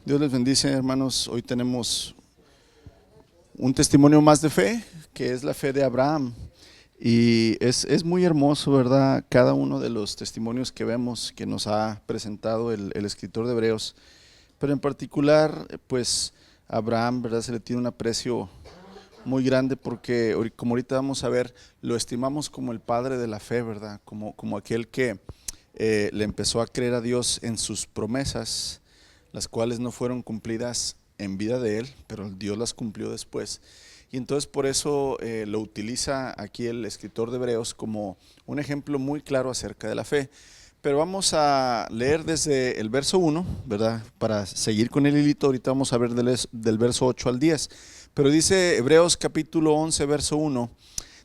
Dios les bendice, hermanos. Hoy tenemos un testimonio más de fe, que es la fe de Abraham. Y es muy hermoso, ¿verdad? Cada uno de los testimonios que vemos que nos ha presentado el escritor de Hebreos. Pero en particular, pues Abraham, ¿verdad? Se le tiene un aprecio muy grande porque, como ahorita vamos a ver, lo estimamos como el padre de la fe, ¿verdad? Como aquel que le empezó a creer a Dios en sus promesas, las cuales no fueron cumplidas en vida de él, pero Dios las cumplió después. Y entonces por eso lo utiliza aquí el escritor de Hebreos como un ejemplo muy claro acerca de la fe. Pero vamos a leer desde el verso 1, ¿verdad? Para seguir con el hilito, ahorita vamos a ver del verso 8 al 10. Pero dice Hebreos capítulo 11, verso 1,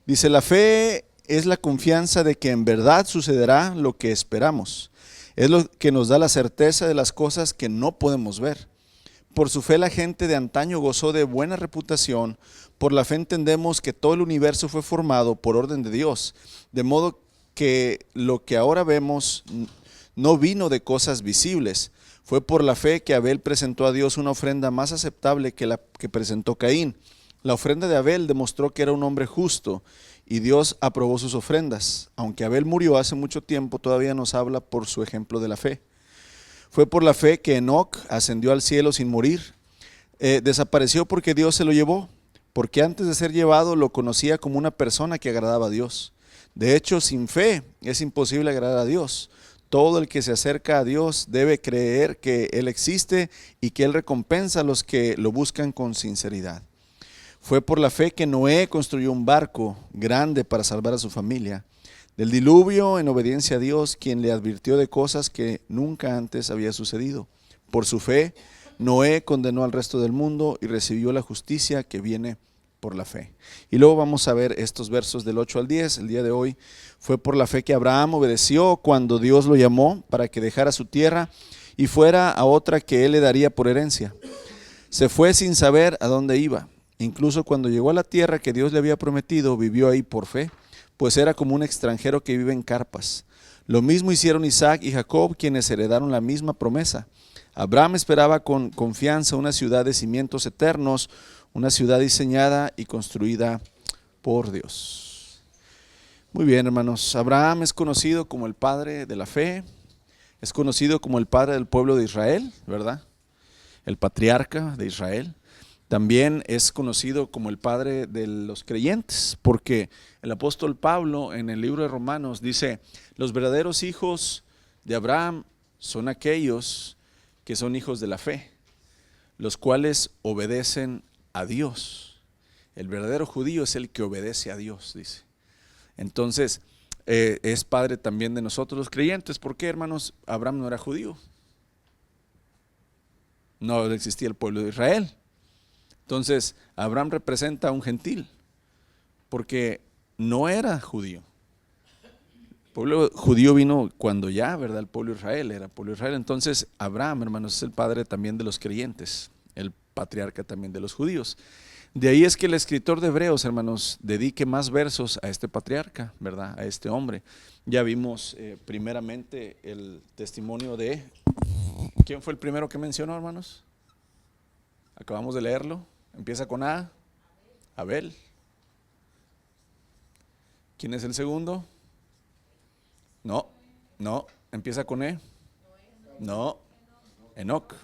dice: la fe es la confianza de que en verdad sucederá lo que esperamos. Es lo que nos da la certeza de las cosas que no podemos ver. Por su fe la gente de antaño gozó de buena reputación. Por la fe entendemos que todo el universo fue formado por orden de Dios, de modo que lo que ahora vemos no vino de cosas visibles. Fue por la fe que Abel presentó a Dios una ofrenda más aceptable que la que presentó Caín. La ofrenda de Abel demostró que era un hombre justo y Dios aprobó sus ofrendas. Aunque Abel murió hace mucho tiempo, todavía nos habla por su ejemplo de la fe. Fue por la fe que Enoc ascendió al cielo sin morir. Desapareció porque Dios se lo llevó, porque antes de ser llevado lo conocía como una persona que agradaba a Dios. De hecho, sin fe es imposible agradar a Dios. Todo el que se acerca a Dios debe creer que Él existe y que Él recompensa a los que lo buscan con sinceridad. Fue por la fe que Noé construyó un barco grande para salvar a su familia del diluvio, en obediencia a Dios, quien le advirtió de cosas que nunca antes había sucedido. Por su fe, Noé condenó al resto del mundo y recibió la justicia que viene por la fe. Y luego vamos a ver estos versos del 8 al 10. El día de hoy fue por la fe que Abraham obedeció cuando Dios lo llamó para que dejara su tierra y fuera a otra que él le daría por herencia. Se fue sin saber a dónde iba. Incluso cuando llegó a la tierra que Dios le había prometido, vivió ahí por fe, pues era como un extranjero que vive en carpas. Lo mismo hicieron Isaac y Jacob, quienes heredaron la misma promesa. Abraham esperaba con confianza una ciudad de cimientos eternos, una ciudad diseñada y construida por Dios. Muy bien, hermanos. Abraham es conocido como el padre de la fe, es conocido como el padre del pueblo de Israel, ¿verdad? El patriarca de Israel. También es conocido como el padre de los creyentes, porque el apóstol Pablo en el libro de Romanos dice: los verdaderos hijos de Abraham son aquellos que son hijos de la fe, los cuales obedecen a Dios. El verdadero judío es el que obedece a Dios, dice. Entonces, es padre también de nosotros los creyentes. ¿Por qué, hermanos? Abraham no era judío. No existía el pueblo de Israel. Entonces, Abraham representa a un gentil, porque no era judío. El pueblo judío vino cuando ya, ¿verdad? El pueblo de Israel era el pueblo de Israel. Entonces, Abraham, hermanos, es el padre también de los creyentes, el patriarca también de los judíos. De ahí es que el escritor de Hebreos, hermanos, dedique más versos a este patriarca, ¿verdad? A este hombre. Ya vimos primeramente el testimonio de... ¿Quién fue el primero que mencionó, hermanos? Acabamos de leerlo. Empieza con A, Abel. ¿Quién es el segundo? No, empieza con E. No, Enoc.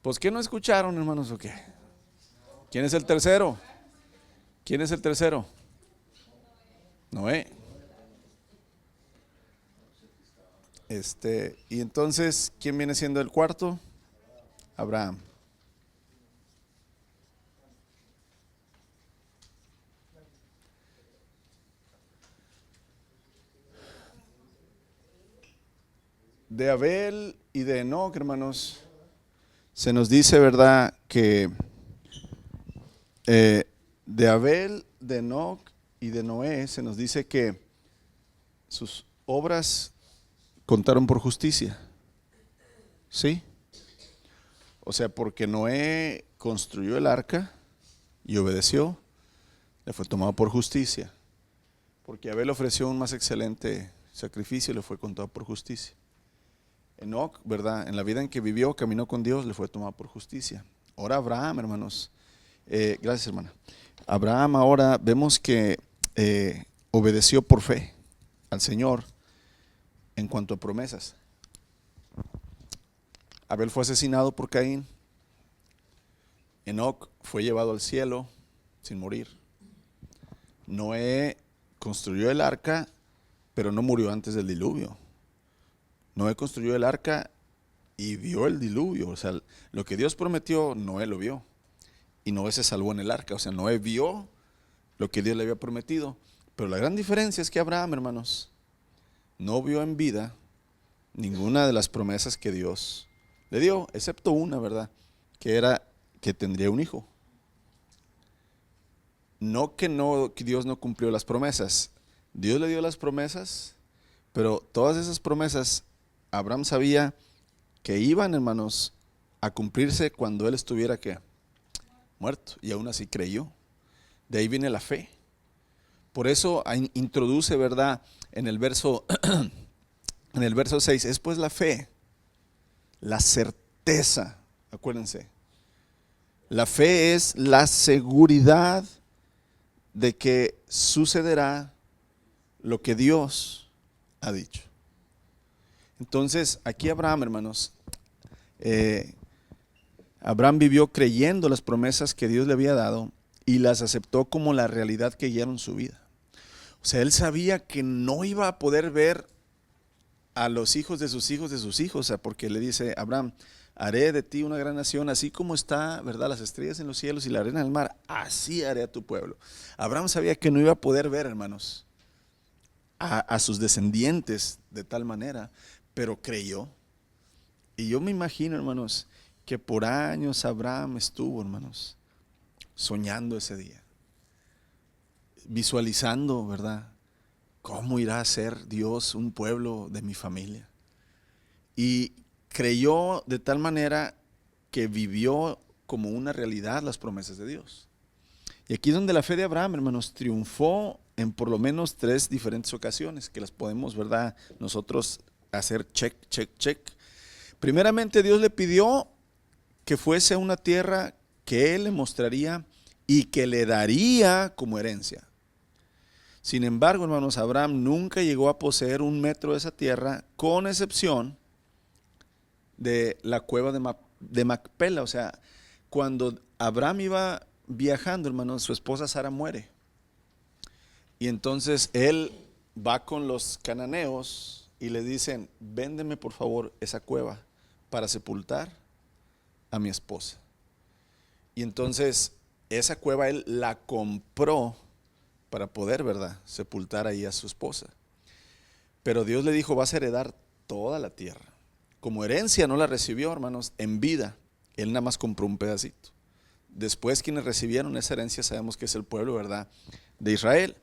Pues ¿qué no escucharon, hermanos, o qué? ¿Quién es el tercero? ¿Quién es el tercero? Noé. Y entonces, ¿quién viene siendo el cuarto? Abraham. De Abel y de Enoc, hermanos, se nos dice, ¿verdad?, que de Abel, de Enoc y de Noé se nos dice que sus obras contaron por justicia. ¿Sí? O sea, porque Noé construyó el arca y obedeció, le fue tomado por justicia. Porque Abel ofreció un más excelente sacrificio y le fue contado por justicia. Enoc, ¿verdad? En la vida en que vivió, caminó con Dios, le fue tomado por justicia. Ahora Abraham, hermanos. Gracias, hermana. Abraham ahora vemos que obedeció por fe al Señor en cuanto a promesas. Abel fue asesinado por Caín. Enoc fue llevado al cielo sin morir. Noé construyó el arca, pero no murió antes del diluvio. Noé construyó el arca y vio el diluvio. O sea, lo que Dios prometió, Noé lo vio. Y Noé se salvó en el arca. O sea, Noé vio lo que Dios le había prometido. Pero la gran diferencia es que Abraham, hermanos, no vio en vida ninguna de las promesas que Dios le dio, excepto una, ¿verdad? Que era que tendría un hijo. No que Dios no cumplió las promesas. Dios le dio las promesas, pero todas esas promesas Abraham sabía que iban, hermanos, a cumplirse cuando él estuviera ¿qué? Muerto, y aún así creyó. De ahí viene la fe. Por eso introduce, ¿verdad? En el verso en el verso 6, es pues la fe, la certeza, acuérdense. La fe es la seguridad de que sucederá lo que Dios ha dicho. Entonces, aquí Abraham, hermanos, Abraham vivió creyendo las promesas que Dios le había dado y las aceptó como la realidad que guiaron su vida. O sea, él sabía que no iba a poder ver a los hijos de sus hijos de sus hijos, o sea, porque le dice Abraham, haré de ti una gran nación, así como está, ¿verdad?, las estrellas en los cielos y la arena en el mar, así haré a tu pueblo. Abraham sabía que no iba a poder ver, hermanos, a sus descendientes de tal manera, pero creyó. Y yo me imagino, hermanos, que por años Abraham estuvo, hermanos, soñando ese día, visualizando, ¿verdad?, cómo irá a ser Dios un pueblo de mi familia. Y creyó de tal manera que vivió como una realidad las promesas de Dios. Y aquí es donde la fe de Abraham, hermanos, triunfó en por lo menos 3 diferentes ocasiones, que las podemos, ¿verdad?, nosotros hacer check, check, check. Primeramente, Dios le pidió que fuese una tierra que Él le mostraría y que le daría como herencia. Sin embargo, hermanos, Abraham nunca llegó a poseer 1 metro de esa tierra, con excepción de la cueva de Macpela. O sea, cuando Abraham iba viajando, hermanos, su esposa Sara muere. Y entonces él va con los cananeos y le dicen, véndeme por favor esa cueva para sepultar a mi esposa. Y entonces esa cueva él la compró para poder, ¿verdad?, sepultar ahí a su esposa. Pero Dios le dijo, vas a heredar toda la tierra. Como herencia no la recibió, hermanos, en vida. Él nada más compró un pedacito. Después quienes recibieron esa herencia sabemos que es el pueblo, ¿verdad?, de Israel.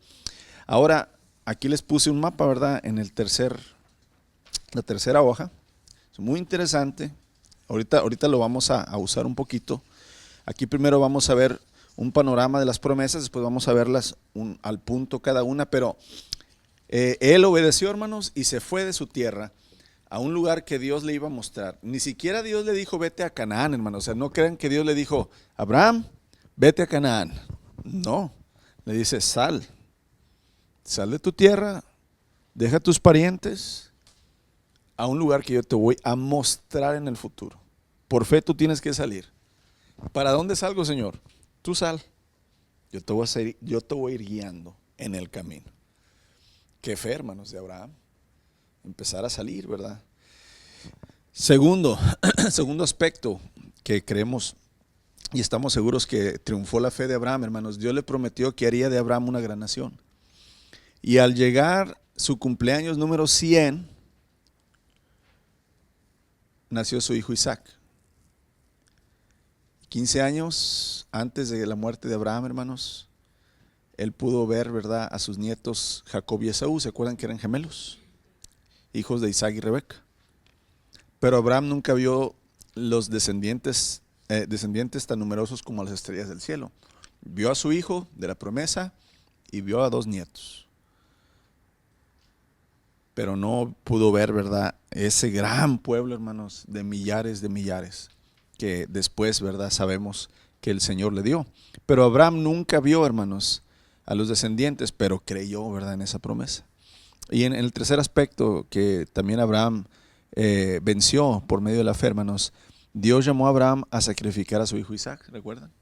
Ahora, aquí les puse un mapa, ¿verdad?, en la tercera hoja. Es muy interesante. Ahorita lo vamos a usar un poquito. Aquí primero vamos a ver un panorama de las promesas, después vamos a verlas al punto cada una, pero él obedeció, hermanos, y se fue de su tierra a un lugar que Dios le iba a mostrar. Ni siquiera Dios le dijo, vete a Canaán, hermanos. O sea, no crean que Dios le dijo, Abraham, vete a Canaán. No, le dice, sal de tu tierra, deja a tus parientes a un lugar que yo te voy a mostrar en el futuro. Por fe tú tienes que salir. ¿Para dónde salgo, Señor? Tú sal. Yo te voy a ir guiando en el camino. Qué fe, hermanos, de Abraham. Empezar a salir, ¿verdad? Segundo aspecto que creemos y estamos seguros que triunfó la fe de Abraham, hermanos. Dios le prometió que haría de Abraham una gran nación. Y al llegar su cumpleaños número 100, nació su hijo Isaac. 15 años antes de la muerte de Abraham, hermanos, él pudo ver, ¿verdad?, a sus nietos Jacob y Esaú. ¿Se acuerdan que eran gemelos? Hijos de Isaac y Rebeca. Pero Abraham nunca vio los descendientes tan numerosos como las estrellas del cielo. Vio a su hijo de la promesa y vio a 2 nietos. pero no pudo ver, ¿verdad? Ese gran pueblo, hermanos, de millares, que después, ¿verdad? Sabemos que el Señor le dio. Pero Abraham nunca vio, hermanos, a los descendientes, pero creyó, ¿verdad? En esa promesa. Y en el tercer aspecto que también Abraham venció por medio de la fe, hermanos, Dios llamó a Abraham a sacrificar a su hijo Isaac, ¿recuerdan?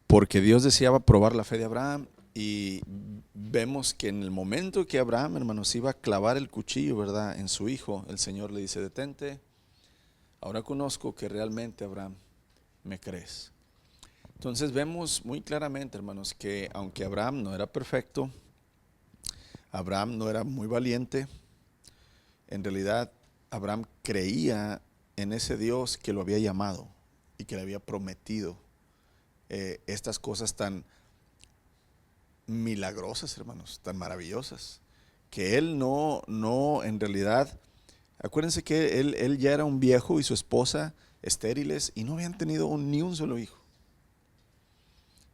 Porque Dios deseaba probar la fe de Abraham y vemos que en el momento que Abraham, hermanos, iba a clavar el cuchillo, ¿verdad? En su hijo, el Señor le dice, detente, ahora conozco que realmente, Abraham, me crees. Entonces vemos muy claramente, hermanos, que aunque Abraham no era perfecto, Abraham no era muy valiente, en realidad Abraham creía en ese Dios que lo había llamado y que le había prometido estas cosas tan milagrosas, hermanos, tan maravillosas, que él no, en realidad, acuérdense que él ya era un viejo y su esposa estériles y no habían tenido ni un solo hijo.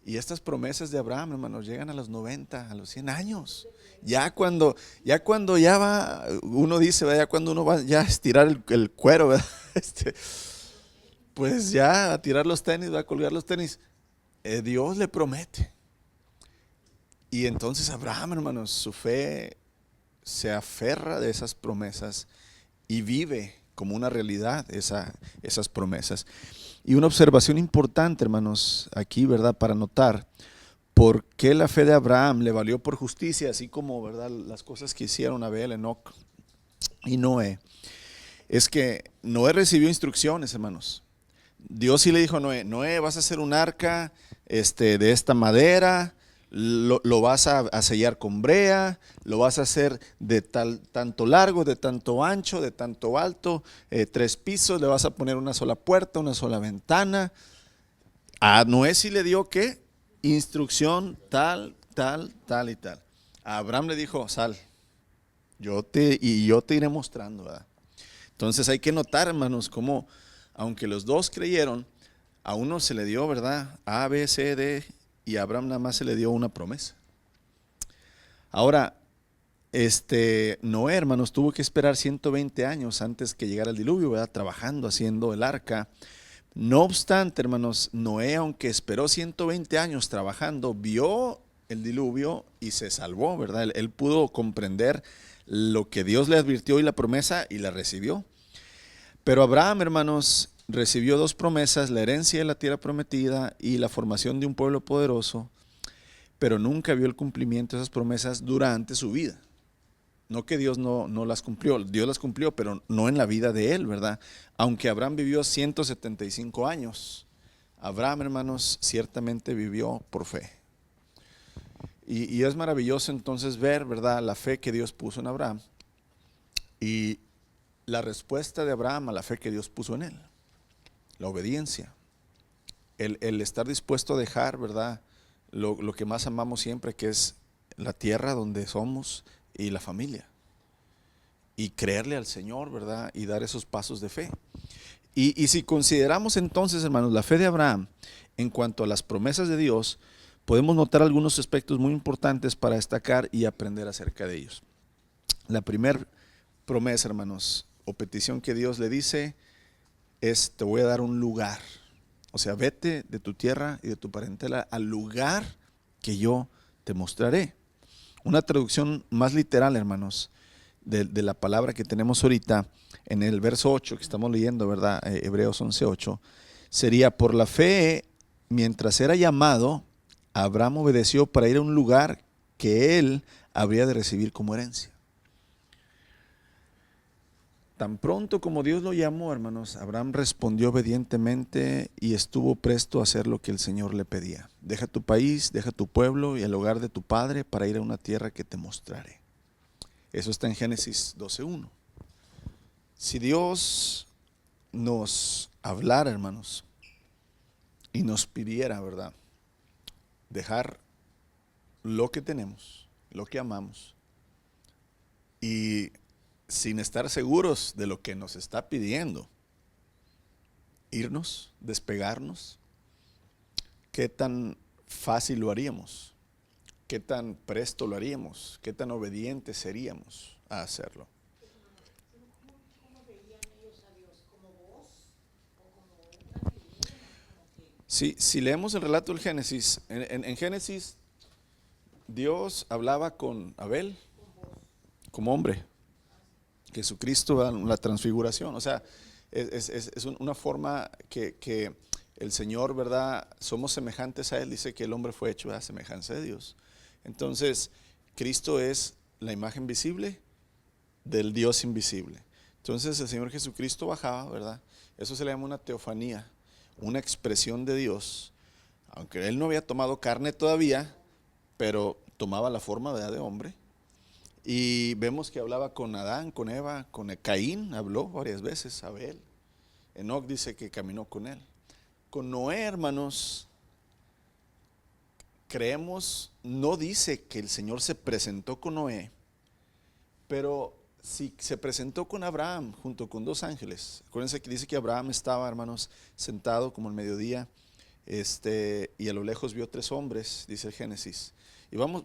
Y estas promesas de Abraham, hermanos, llegan a los 90, a los 100 años. Ya va, uno dice, ya cuando uno va ya a estirar el cuero, ¿verdad? Pues ya a tirar los tenis, va a colgar los tenis. Dios le promete. Y entonces Abraham, hermanos, su fe se aferra de esas promesas y vive como una realidad esas promesas. Y una observación importante, hermanos, aquí, ¿verdad? Para notar por qué la fe de Abraham le valió por justicia, así como, ¿verdad? Las cosas que hicieron Abel, Enoc y Noé. Es que Noé recibió instrucciones, hermanos. Dios sí le dijo a Noé, Noé, vas a hacer un arca de esta madera, lo vas a sellar con brea, lo vas a hacer de tanto largo, de tanto ancho, de tanto alto, 3 pisos, le vas a poner una sola puerta, una sola ventana. A Noé sí le dio ¿qué? Instrucción tal, tal, tal y tal. A Abraham le dijo, sal, yo te iré mostrando, ¿verdad? Entonces hay que notar, hermanos, cómo aunque los dos creyeron, a uno se le dio, ¿verdad? A, B, C, D, y a Abraham nada más se le dio una promesa. Ahora, Noé, hermanos, tuvo que esperar 120 años antes que llegara el diluvio, ¿verdad? Trabajando, haciendo el arca. No obstante, hermanos, Noé, aunque esperó 120 años trabajando, vio el diluvio y se salvó, ¿verdad? Él pudo comprender lo que Dios le advirtió y la promesa y la recibió. Pero Abraham, hermanos, recibió 2 promesas, la herencia de la tierra prometida y la formación de un pueblo poderoso, pero nunca vio el cumplimiento de esas promesas durante su vida. No que Dios no las cumplió, Dios las cumplió, pero no en la vida de él, ¿verdad? Aunque Abraham vivió 175 años, Abraham, hermanos, ciertamente vivió por fe. Y es maravilloso entonces ver, ¿verdad?, la fe que Dios puso en Abraham y la respuesta de Abraham a la fe que Dios puso en él, la obediencia, el estar dispuesto a dejar, ¿verdad?, lo que más amamos siempre, que es la tierra donde somos y la familia, y creerle al Señor, ¿verdad?, y dar esos pasos de fe. Y si consideramos entonces, hermanos, la fe de Abraham en cuanto a las promesas de Dios, podemos notar algunos aspectos muy importantes para destacar y aprender acerca de ellos. La primera promesa, hermanos, o petición que Dios le dice es: te voy a dar un lugar. O sea, vete de tu tierra y de tu parentela al lugar que yo te mostraré. Una traducción más literal, hermanos, de la palabra que tenemos ahorita en el verso 8 que estamos leyendo, ¿verdad? Hebreos 11:8, sería: por la fe, mientras era llamado, Abraham obedeció para ir a un lugar que él habría de recibir como herencia. Tan pronto como Dios lo llamó, hermanos, Abraham respondió obedientemente y estuvo presto a hacer lo que el Señor le pedía. Deja tu país, deja tu pueblo y el hogar de tu padre para ir a una tierra que te mostraré. Eso está en Génesis 12:1. Si Dios nos hablara, hermanos, y nos pidiera, ¿verdad?, dejar lo que tenemos, lo que amamos, y sin estar seguros de lo que nos está pidiendo, irnos, despegarnos, ¿qué tan fácil lo haríamos? qué tan presto lo haríamos, qué tan obedientes seríamos a hacerlo. Si leemos el relato del Génesis, en Génesis Dios hablaba con Abel como hombre. Jesucristo, la transfiguración, o sea, es una forma que el Señor, ¿verdad? Somos semejantes a Él, dice que el hombre fue hecho a semejanza de Dios. Entonces, Cristo es la imagen visible del Dios invisible. Entonces el Señor Jesucristo bajaba, ¿verdad? Eso se le llama una teofanía, una expresión de Dios, aunque Él no había tomado carne todavía, pero tomaba la forma, ¿verdad?, de hombre. Y vemos que hablaba con Adán, con Eva, con Caín, habló varias veces, Abel. Enoc dice que caminó con él. Con Noé, hermanos, creemos, no dice que el Señor se presentó con Noé, pero sí se presentó con Abraham junto con dos ángeles. Acuérdense que dice que Abraham estaba, hermanos, sentado como el mediodía, y a lo lejos vio tres hombres, dice el Génesis. Y vamos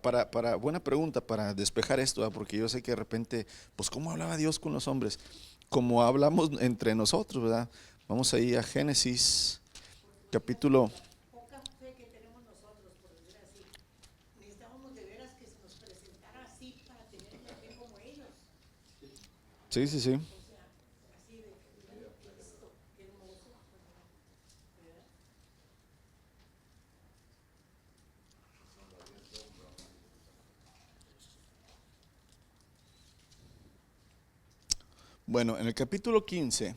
para buena pregunta, para despejar esto, ¿verdad? Porque yo sé que de repente, pues ¿cómo hablaba Dios con los hombres? Como hablamos entre nosotros, ¿verdad? Vamos ahí a Génesis, capítulo. Poca fe que tenemos nosotros, por decir así. Necesitábamos de veras que se nos presentara así para tener la fe como ellos. Sí, sí, sí. O sea, así de Cristo, qué hermoso. ¿Verdad? Bueno, en el capítulo 15,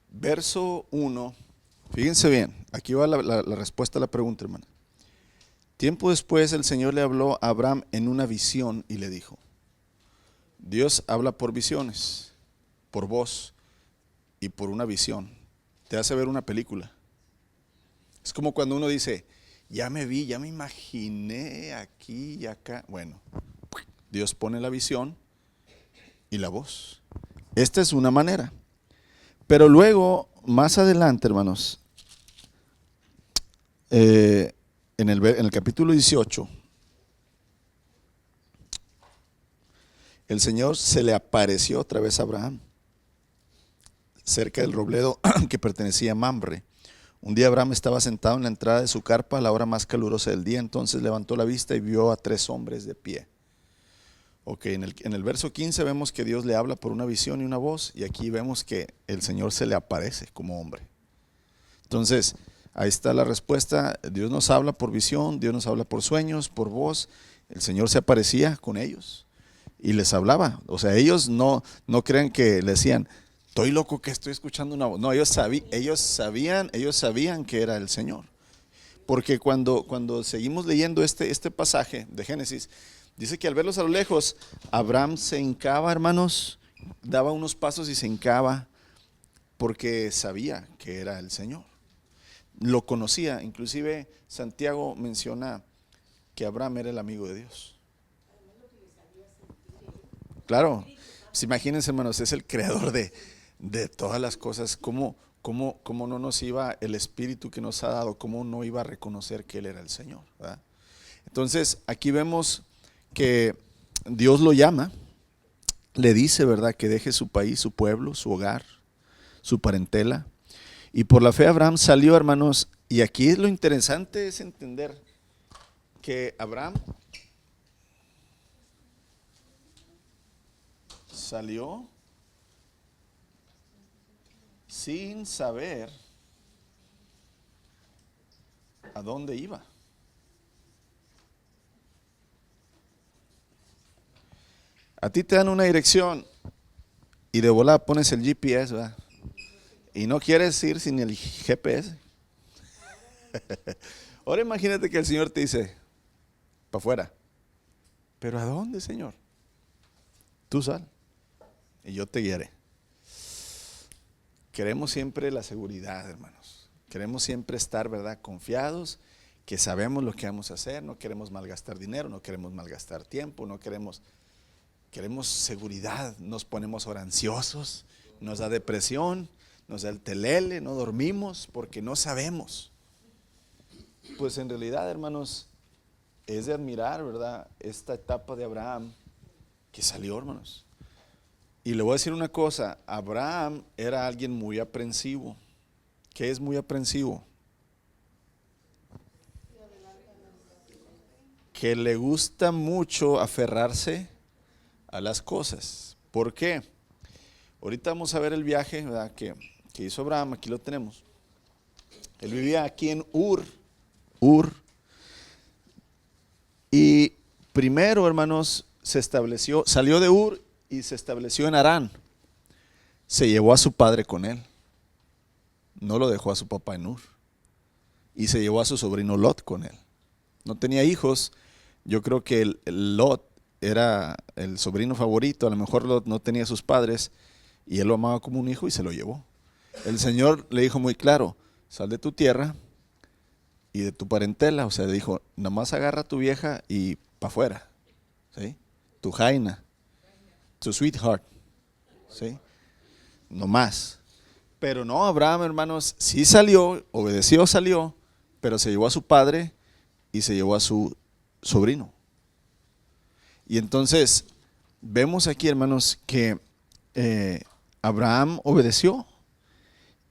verso 1, fíjense bien, aquí va la respuesta a la pregunta, hermano. Tiempo después el Señor le habló a Abraham en una visión y le dijo, Dios habla por visiones, por voz y por una visión. Te hace ver una película. Es como cuando uno dice, ya me vi, ya me imaginé aquí y acá. Bueno, Dios pone la visión y la voz. Esta es una manera. Pero luego, más adelante, hermanos, en el capítulo 18, el Señor se le apareció otra vez a Abraham, cerca del robledo que pertenecía a Mamre. Un día Abraham estaba sentado en la entrada de su carpa a la hora más calurosa del día, entonces levantó la vista y vio a tres hombres de pie. Ok, en el verso 15 vemos que Dios le habla por una visión y una voz, y aquí vemos que el Señor se le aparece como hombre. Entonces, ahí está la respuesta. Dios nos habla por visión, Dios nos habla por sueños, por voz. El Señor se aparecía con ellos y les hablaba. O sea, ellos no creen que le decían, estoy loco que estoy escuchando una voz. No, ellos sabían que era el Señor. Porque cuando seguimos leyendo este pasaje de Génesis, dice que al verlos a lo lejos, Abraham se hincaba, hermanos, daba unos pasos y se hincaba porque sabía que era el Señor. Lo conocía, inclusive Santiago menciona que Abraham era el amigo de Dios. Claro, pues imagínense, hermanos, es el creador de todas las cosas. ¿Cómo no nos iba el Espíritu que nos ha dado? ¿Cómo no iba a reconocer que Él era el Señor? ¿Verdad? Entonces, aquí vemos que Dios lo llama, le dice, ¿verdad?, que deje su país, su pueblo, su hogar, su parentela. Y por la fe Abraham salió, hermanos, y aquí lo interesante es entender que Abraham salió sin saber a dónde iba. A ti te dan una dirección y de volada pones el GPS, ¿verdad? Y no quieres ir sin el GPS. Ahora imagínate que el Señor te dice, para afuera. ¿Pero a dónde, Señor? Tú sal y yo te guiaré. Queremos siempre la seguridad, hermanos. Queremos siempre estar, ¿verdad?, confiados, que sabemos lo que vamos a hacer. No queremos malgastar dinero, no queremos malgastar tiempo, queremos seguridad. Nos ponemos ahora ansiosos, nos da depresión, nos da el telele, no dormimos porque no sabemos. Pues en realidad, hermanos, es de admirar, ¿verdad? Esta etapa de Abraham que salió, hermanos. Y le voy a decir una cosa, Abraham era alguien muy aprensivo. ¿Qué es muy aprensivo? Que le gusta mucho aferrarse a las cosas. ¿Por qué? Ahorita vamos a ver el viaje, ¿verdad? que hizo Abraham, aquí lo tenemos. Él vivía aquí en Ur. Y primero, hermanos, salió de Ur y se estableció en Harán. Se llevó a su padre con él. No lo dejó a su papá en Ur. Y se llevó a su sobrino Lot con él. No tenía hijos. Yo creo que el Lot era el sobrino favorito. A lo mejor Lot no tenía sus padres y él lo amaba como un hijo y se lo llevó. El Señor le dijo muy claro: sal de tu tierra y de tu parentela. O sea, le dijo: nada más agarra a tu vieja y para afuera, ¿sí? Tu jaina, tu sweetheart, ¿sí? No más. Pero no, Abraham, hermanos, sí salió, obedeció, salió, pero se llevó a su padre y se llevó a su sobrino. Y entonces vemos aquí, hermanos, que Abraham obedeció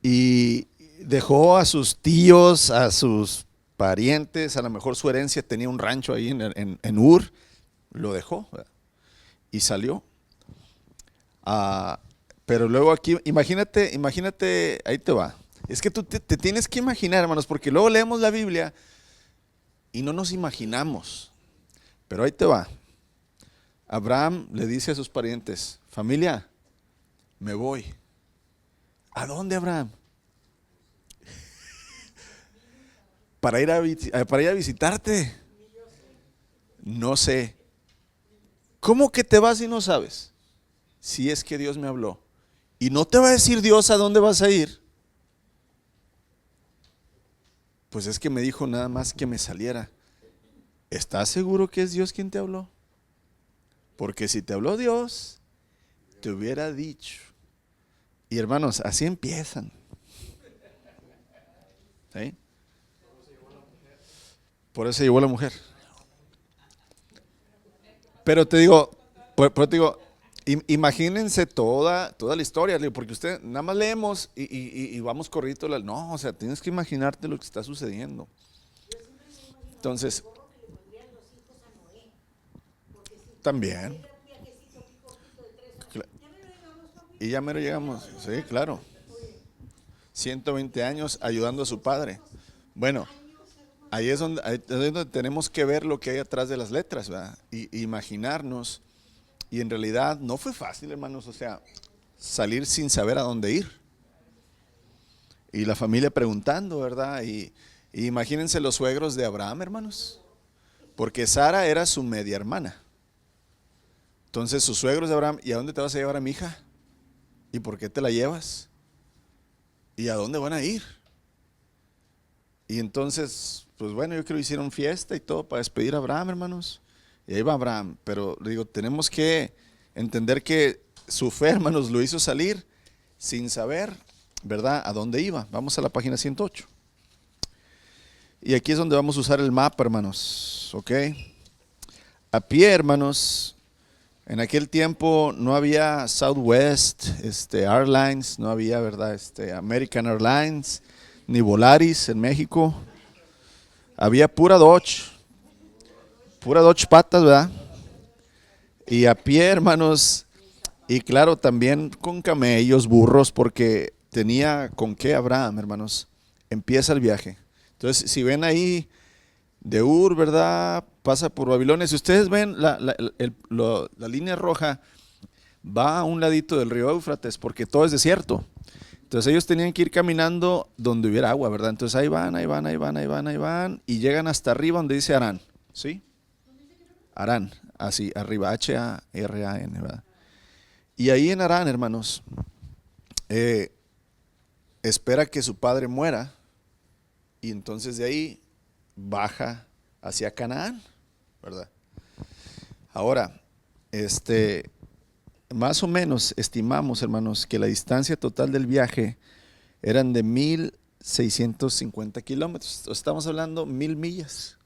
y dejó a sus tíos, a sus parientes, a lo mejor su herencia, tenía un rancho ahí en Ur, lo dejó, ¿verdad? Y salió. Pero luego aquí, imagínate, ahí te va. Es que tú te tienes que imaginar, hermanos, porque luego leemos la Biblia y no nos imaginamos. Pero ahí te va. Abraham le dice a sus parientes: familia, me voy. ¿A dónde, Abraham? Para ir a visitarte. No sé. ¿Cómo que te vas y no sabes? Si es que Dios me habló. Y no te va a decir Dios a dónde vas a ir. Pues es que me dijo nada más que me saliera. ¿Estás seguro que es Dios quien te habló? Porque si te habló Dios, te hubiera dicho. Y hermanos, así empiezan. ¿Sí? Por eso se llevó la mujer. Pero te digo, imagínense toda la historia, porque usted nada más leemos y vamos corriendo. No, o sea, tienes que imaginarte lo que está sucediendo. Entonces, también. Y ya mero llegamos, sí, claro. 120 años ayudando a su padre. Bueno, ahí es donde tenemos que ver lo que hay atrás de las letras, ¿verdad? Y imaginarnos. Y en realidad no fue fácil, hermanos, o sea, salir sin saber a dónde ir. Y la familia preguntando, ¿verdad? Y imagínense los suegros de Abraham, hermanos. Porque Sara era su media hermana. Entonces sus suegros de Abraham: ¿y a dónde te vas a llevar a mi hija? ¿Y por qué te la llevas? ¿Y a dónde van a ir? Y entonces, pues bueno, yo creo que hicieron fiesta y todo para despedir a Abraham, hermanos. Y ahí va Abraham. Pero digo, tenemos que entender que su fe, hermanos, lo hizo salir sin saber, ¿verdad?, a dónde iba. Vamos a la página 108. Y aquí es donde vamos a usar el mapa, hermanos. ¿Ok? A pie, hermanos. En aquel tiempo no había Southwest, Airlines, no había, ¿verdad?, American Airlines, ni Volaris en México. Había pura Dodge patas, ¿verdad? Y a pie, hermanos, y claro, también con camellos, burros, porque tenía con qué Abraham, hermanos. Empieza el viaje. Entonces, si ven ahí de Ur, ¿verdad?, pasa por Babilonia. Si ustedes ven la línea roja, va a un ladito del río Éufrates, porque todo es desierto. Entonces ellos tenían que ir caminando donde hubiera agua, ¿verdad? Entonces ahí van, y llegan hasta arriba donde dice Harán, ¿sí? Harán, así, arriba, H-A-R-A-N, ¿verdad? Y ahí en Harán, hermanos, espera que su padre muera, y entonces de ahí baja hacia Canaán, ¿verdad? Ahora, más o menos estimamos, hermanos, que la distancia total del viaje eran de 1,650 kilómetros. Estamos hablando 1,000 millas.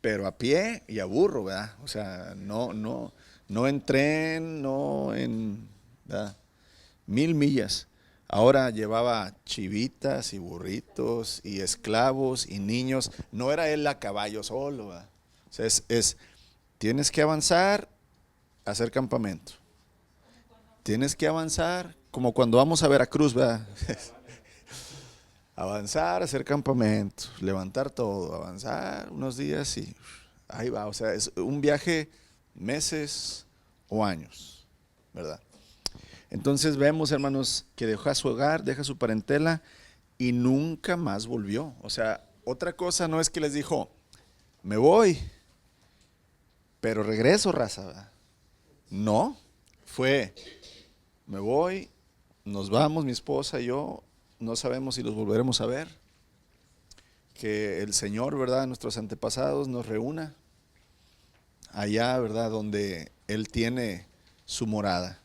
pero a pie y a burro, ¿verdad? O sea, no en tren, no en, ¿verdad? 1000 millas. Ahora llevaba chivitas y burritos y esclavos y niños. No era él a caballo solo, ¿verdad? O sea, tienes que avanzar, hacer campamento. Tienes que avanzar, como cuando vamos a Veracruz, ¿verdad? Avanzar, hacer campamento, levantar todo, avanzar unos días y ahí va. O sea, es un viaje meses o años, ¿verdad? Entonces vemos, hermanos, que deja su hogar, deja su parentela y nunca más volvió. O sea, otra cosa no es que les dijo, me voy, pero regreso, raza, ¿verdad? No, fue, me voy, nos vamos, mi esposa y yo, no sabemos si los volveremos a ver. Que el Señor, ¿verdad?, nuestros antepasados nos reúna allá, ¿verdad?, donde Él tiene su morada.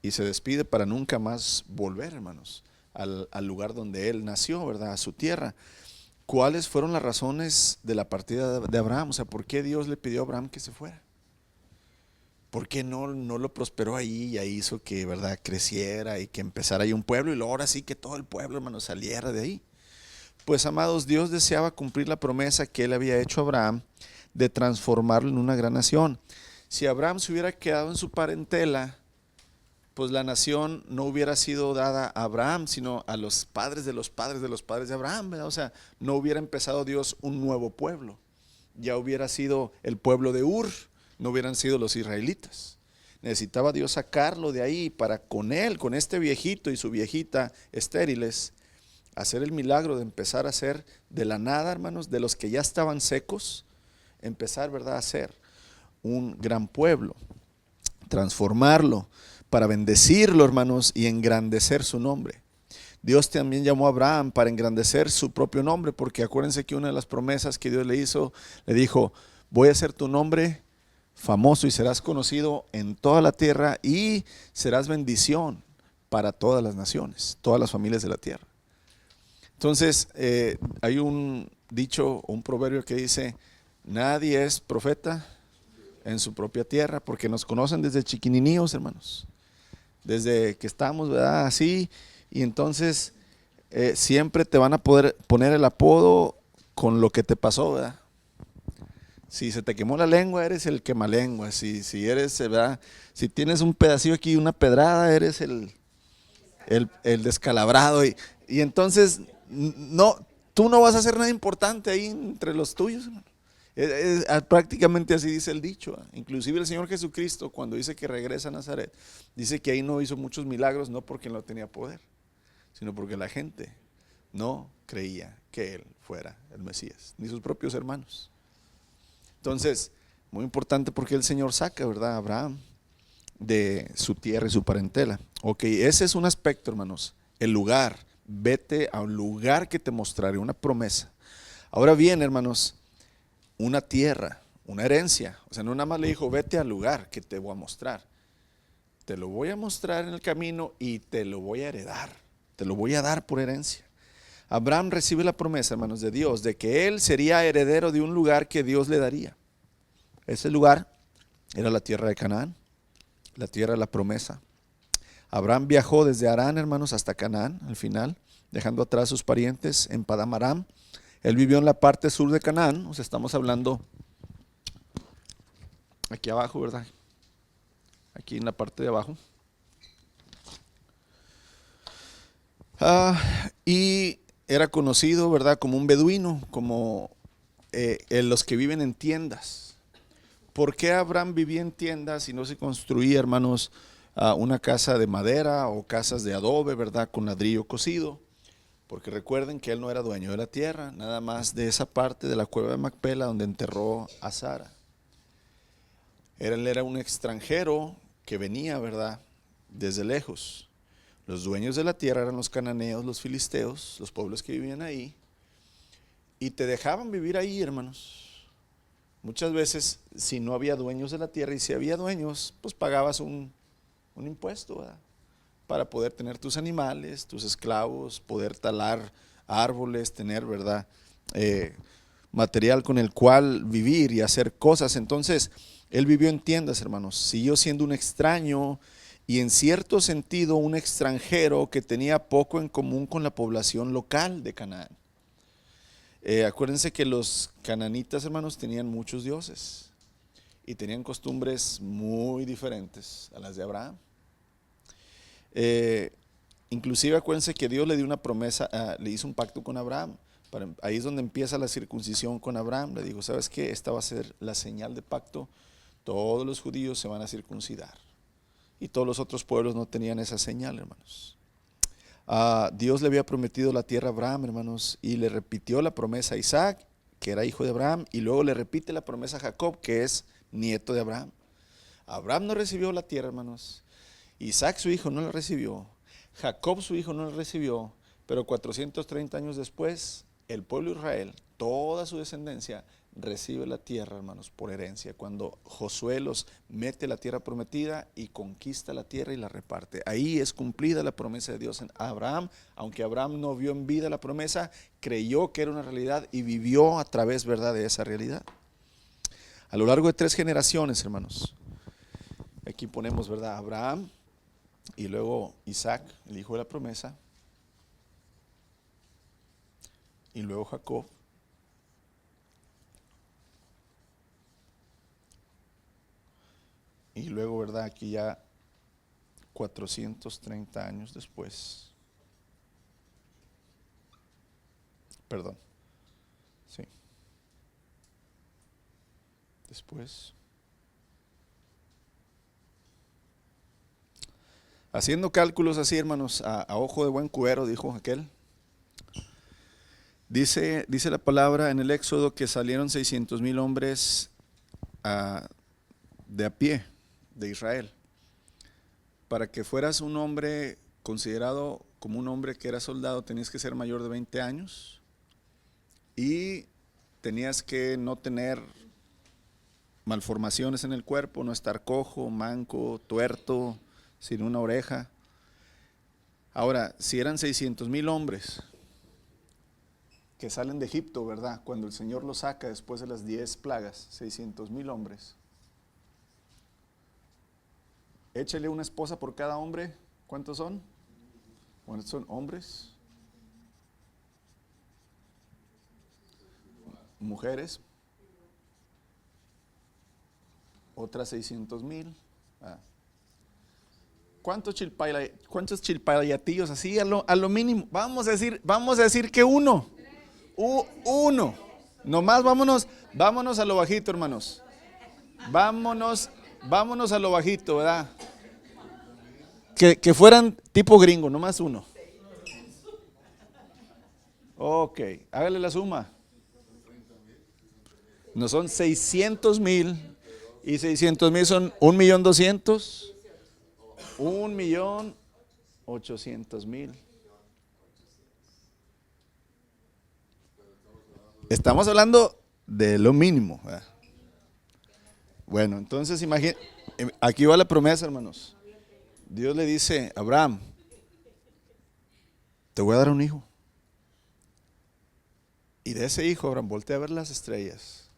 Y se despide para nunca más volver, hermanos, al lugar donde Él nació, ¿verdad?, a su tierra. ¿Cuáles fueron las razones de la partida de Abraham? O sea, ¿por qué Dios le pidió a Abraham que se fuera? ¿Por qué no lo prosperó ahí y ahí hizo que, ¿verdad?, creciera y que empezara ahí un pueblo y luego ahora sí que todo el pueblo, hermanos, saliera de ahí? Pues, amados, Dios deseaba cumplir la promesa que Él había hecho a Abraham de transformarlo en una gran nación. Si Abraham se hubiera quedado en su parentela, pues la nación no hubiera sido dada a Abraham, sino a los padres de los padres de los padres de Abraham, ¿verdad? O sea, no hubiera empezado Dios un nuevo pueblo. Ya hubiera sido el pueblo de Ur, no hubieran sido los israelitas. Necesitaba Dios sacarlo de ahí para con él, con este viejito y su viejita estériles, hacer el milagro de empezar a hacer de la nada, hermanos, de los que ya estaban secos, empezar, ¿verdad?, a hacer un gran pueblo, transformarlo para bendecirlo, hermanos, y engrandecer su nombre. Dios también llamó a Abraham para engrandecer su propio nombre, porque acuérdense que una de las promesas que Dios le hizo, le dijo, voy a hacer tu nombre famoso y serás conocido en toda la tierra y serás bendición para todas las naciones, todas las familias de la tierra. Entonces, hay un dicho, un proverbio que dice, nadie es profeta en su propia tierra, porque nos conocen desde chiquininíos, hermanos, desde que estamos, ¿verdad?, así, y entonces siempre te van a poder poner el apodo con lo que te pasó, ¿verdad? Si se te quemó la lengua, eres el quemalengua, si eres, ¿verdad?, si tienes un pedacillo aquí, una pedrada, eres el descalabrado, y entonces no, tú no vas a hacer nada importante ahí entre los tuyos, hermano. Prácticamente así dice el dicho. Inclusive el Señor Jesucristo, cuando dice que regresa a Nazaret, dice que ahí no hizo muchos milagros, no porque no tenía poder, sino porque la gente no creía que Él fuera el Mesías, ni sus propios hermanos. Entonces, muy importante porque el Señor saca, ¿verdad?, a Abraham de su tierra y su parentela. Ok, ese es un aspecto, hermanos, el lugar. Vete a un lugar que te mostraré, una promesa. Ahora bien, hermanos, una tierra, una herencia. O sea, no nada más le dijo, vete al lugar que te voy a mostrar. Te lo voy a mostrar en el camino y te lo voy a heredar. Te lo voy a dar por herencia. Abraham recibe la promesa, hermanos, de Dios, de que él sería heredero de un lugar que Dios le daría. Ese lugar era la tierra de Canaán, la tierra de la promesa. Abraham viajó desde Harán, hermanos, hasta Canaán, al final, dejando atrás sus parientes en Padam Aram. Él vivió en la parte sur de Canaán, o sea, estamos hablando aquí abajo, ¿verdad? Aquí en la parte de abajo. Y era conocido, ¿verdad?, como un beduino, como los que viven en tiendas. ¿Por qué Abraham vivía en tiendas y no se construía, hermanos, una casa de madera o casas de adobe, ¿verdad?, con ladrillo cocido? Porque recuerden que él no era dueño de la tierra, nada más de esa parte de la cueva de Macpela donde enterró a Sara. Él era un extranjero que venía, ¿verdad?, desde lejos. Los dueños de la tierra eran los cananeos, los filisteos, los pueblos que vivían ahí. Y te dejaban vivir ahí, hermanos. Muchas veces, si no había dueños de la tierra, y si había dueños, pues pagabas un impuesto, ¿verdad?, para poder tener tus animales, tus esclavos, poder talar árboles, tener, ¿verdad?, material con el cual vivir y hacer cosas. Entonces, él vivió en tiendas, hermanos, siguió siendo un extraño y en cierto sentido un extranjero que tenía poco en común con la población local de Canaán. Acuérdense que los cananitas, hermanos, tenían muchos dioses y tenían costumbres muy diferentes a las de Abraham. Inclusive acuérdense que Dios le dio una promesa, le hizo un pacto con Abraham. Ahí es donde empieza la circuncisión con Abraham. Le dijo, ¿sabes qué? Esta va a ser la señal de pacto. Todos los judíos se van a circuncidar. Y todos los otros pueblos no tenían esa señal, hermanos. Dios le había prometido la tierra a Abraham, hermanos, y le repitió la promesa a Isaac, que era hijo de Abraham, y luego le repite la promesa a Jacob, que es nieto de Abraham. Abraham no recibió la tierra, hermanos. Isaac, su hijo, no la recibió. Jacob, su hijo, no la recibió. Pero 430 años después, el pueblo de Israel, toda su descendencia, recibe la tierra, hermanos, por herencia. Cuando Josué los mete a la tierra prometida y conquista la tierra y la reparte. Ahí es cumplida la promesa de Dios en Abraham. Aunque Abraham no vio en vida la promesa, creyó que era una realidad y vivió a través, ¿verdad?, de esa realidad. A lo largo de 3 generaciones, hermanos. Aquí ponemos, ¿verdad?, Abraham y luego Isaac, el hijo de la promesa. Y luego Jacob. Y luego, ¿verdad?, aquí ya 430 años después. Perdón. Sí. Después. Haciendo cálculos así, hermanos, a ojo de buen cubero, dijo aquel. Dice la palabra en el Éxodo que salieron 600,000 hombres de a pie de Israel. Para que fueras un hombre considerado como un hombre que era soldado, tenías que ser mayor de 20 años y tenías que no tener malformaciones en el cuerpo, no estar cojo, manco, tuerto, sin una oreja. Ahora, si eran 600,000 hombres que salen de Egipto, ¿verdad?, cuando el Señor los saca después de las 10 plagas, 600,000 hombres. Échale una esposa por cada hombre. ¿Cuántos son? ¿Cuántos son hombres? Mujeres. Otras 600,000. ¿Cuántos chilpayatillos así a lo mínimo? Vamos a decir que uno. Uno. Nomás vámonos a lo bajito, hermanos. Vámonos a lo bajito, ¿verdad? Que fueran tipo gringo, nomás uno. Ok, hágale la suma. No son 600,000 y 600,000 son 1,200,000. 1,800,000. Estamos hablando de lo mínimo, ¿verdad? Bueno, entonces aquí va la promesa, hermanos. Dios le dice a Abraham, te voy a dar un hijo. Y de ese hijo, Abraham, voltea a ver las estrellas.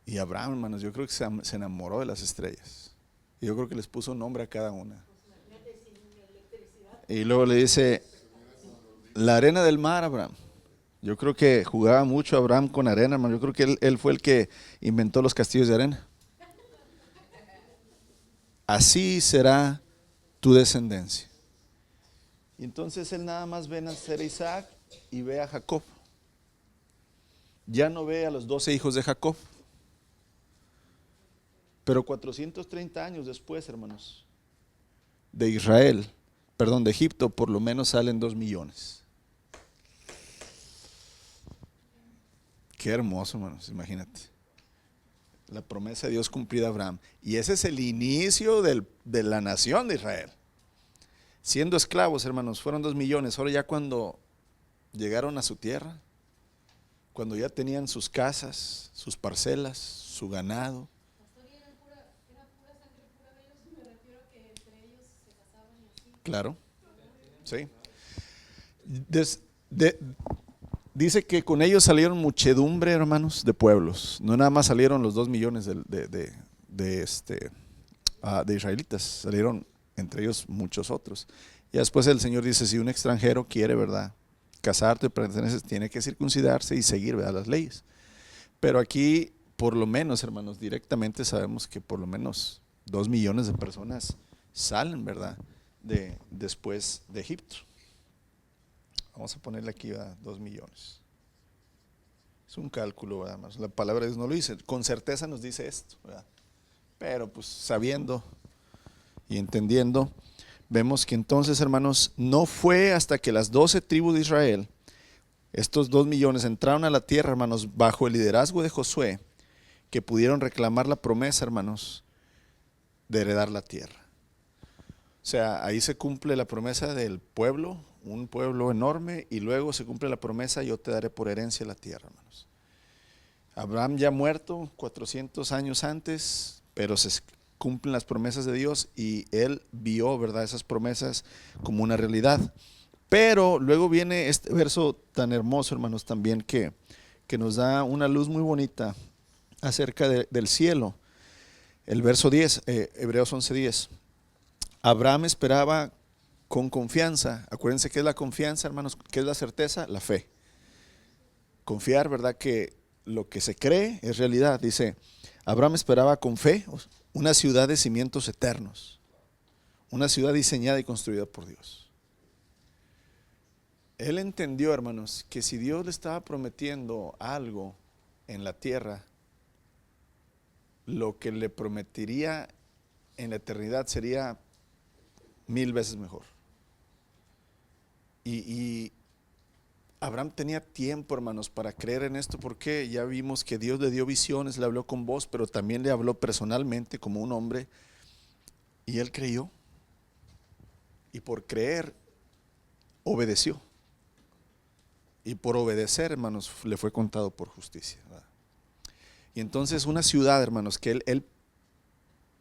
Y Abraham, hermanos, yo creo que se enamoró de las estrellas. Y yo creo que les puso un nombre a cada una. Y luego le dice, la arena del mar, Abraham. Yo creo que jugaba mucho Abraham con arena, hermano. Yo creo que él fue el que inventó los castillos de arena. Así será tu descendencia. Y entonces él nada más ve nacer a Isaac y ve a Jacob. Ya no ve a los 12 hijos de Jacob. Pero 430 años después, hermanos, de Egipto, por lo menos salen 2 millones. Qué hermoso, hermanos, imagínate. La promesa de Dios cumplida a Abraham. Y ese es el inicio de la nación de Israel. Siendo esclavos, hermanos, fueron 2 millones. Ahora ya cuando llegaron a su tierra, cuando ya tenían sus casas, sus parcelas, su ganado. Claro, sí. dice que con ellos salieron muchedumbre, hermanos, de pueblos. No nada más salieron los 2 millones de israelitas, salieron entre ellos muchos otros. Y después el Señor dice, si un extranjero quiere, ¿verdad?, casarte, perteneces, tiene que circuncidarse y seguir, ¿verdad?, las leyes. Pero aquí, por lo menos, hermanos, directamente sabemos que por lo menos 2 millones de personas salen, ¿verdad?, después de Egipto. Vamos a ponerle aquí a 2 millones. Es un cálculo, ¿verdad? La palabra de Dios no lo dice, con certeza nos dice esto, ¿verdad? Pero pues sabiendo y entendiendo, vemos que entonces, hermanos, no fue hasta que las 12 tribus de Israel, estos 2 millones, entraron a la tierra, hermanos, bajo el liderazgo de Josué, que pudieron reclamar la promesa, hermanos, de heredar la tierra. O sea, ahí se cumple la promesa del pueblo, un pueblo enorme, y luego se cumple la promesa, yo te daré por herencia la tierra, hermanos. Abraham ya muerto 400 años antes, pero se cumplen las promesas de Dios y él vio, ¿verdad?, esas promesas como una realidad. Pero luego viene este verso tan hermoso, hermanos, también que nos da una luz muy bonita acerca del cielo. El verso 10, Hebreos 11:10. Abraham esperaba con confianza. Acuérdense qué es la confianza, hermanos, qué es la certeza, la fe. Confiar, ¿verdad?, que lo que se cree es realidad. Dice, Abraham esperaba con fe una ciudad de cimientos eternos, una ciudad diseñada y construida por Dios. Él entendió, hermanos, que si Dios le estaba prometiendo algo en la tierra, lo que le prometería en la eternidad sería 1000 veces mejor. Y Abraham tenía tiempo, hermanos, para creer en esto, porque ya vimos que Dios le dio visiones, le habló con voz, pero también le habló personalmente como un hombre, y él creyó, y por creer obedeció, y por obedecer, hermanos, le fue contado por justicia, ¿verdad? Y entonces una ciudad, hermanos, que él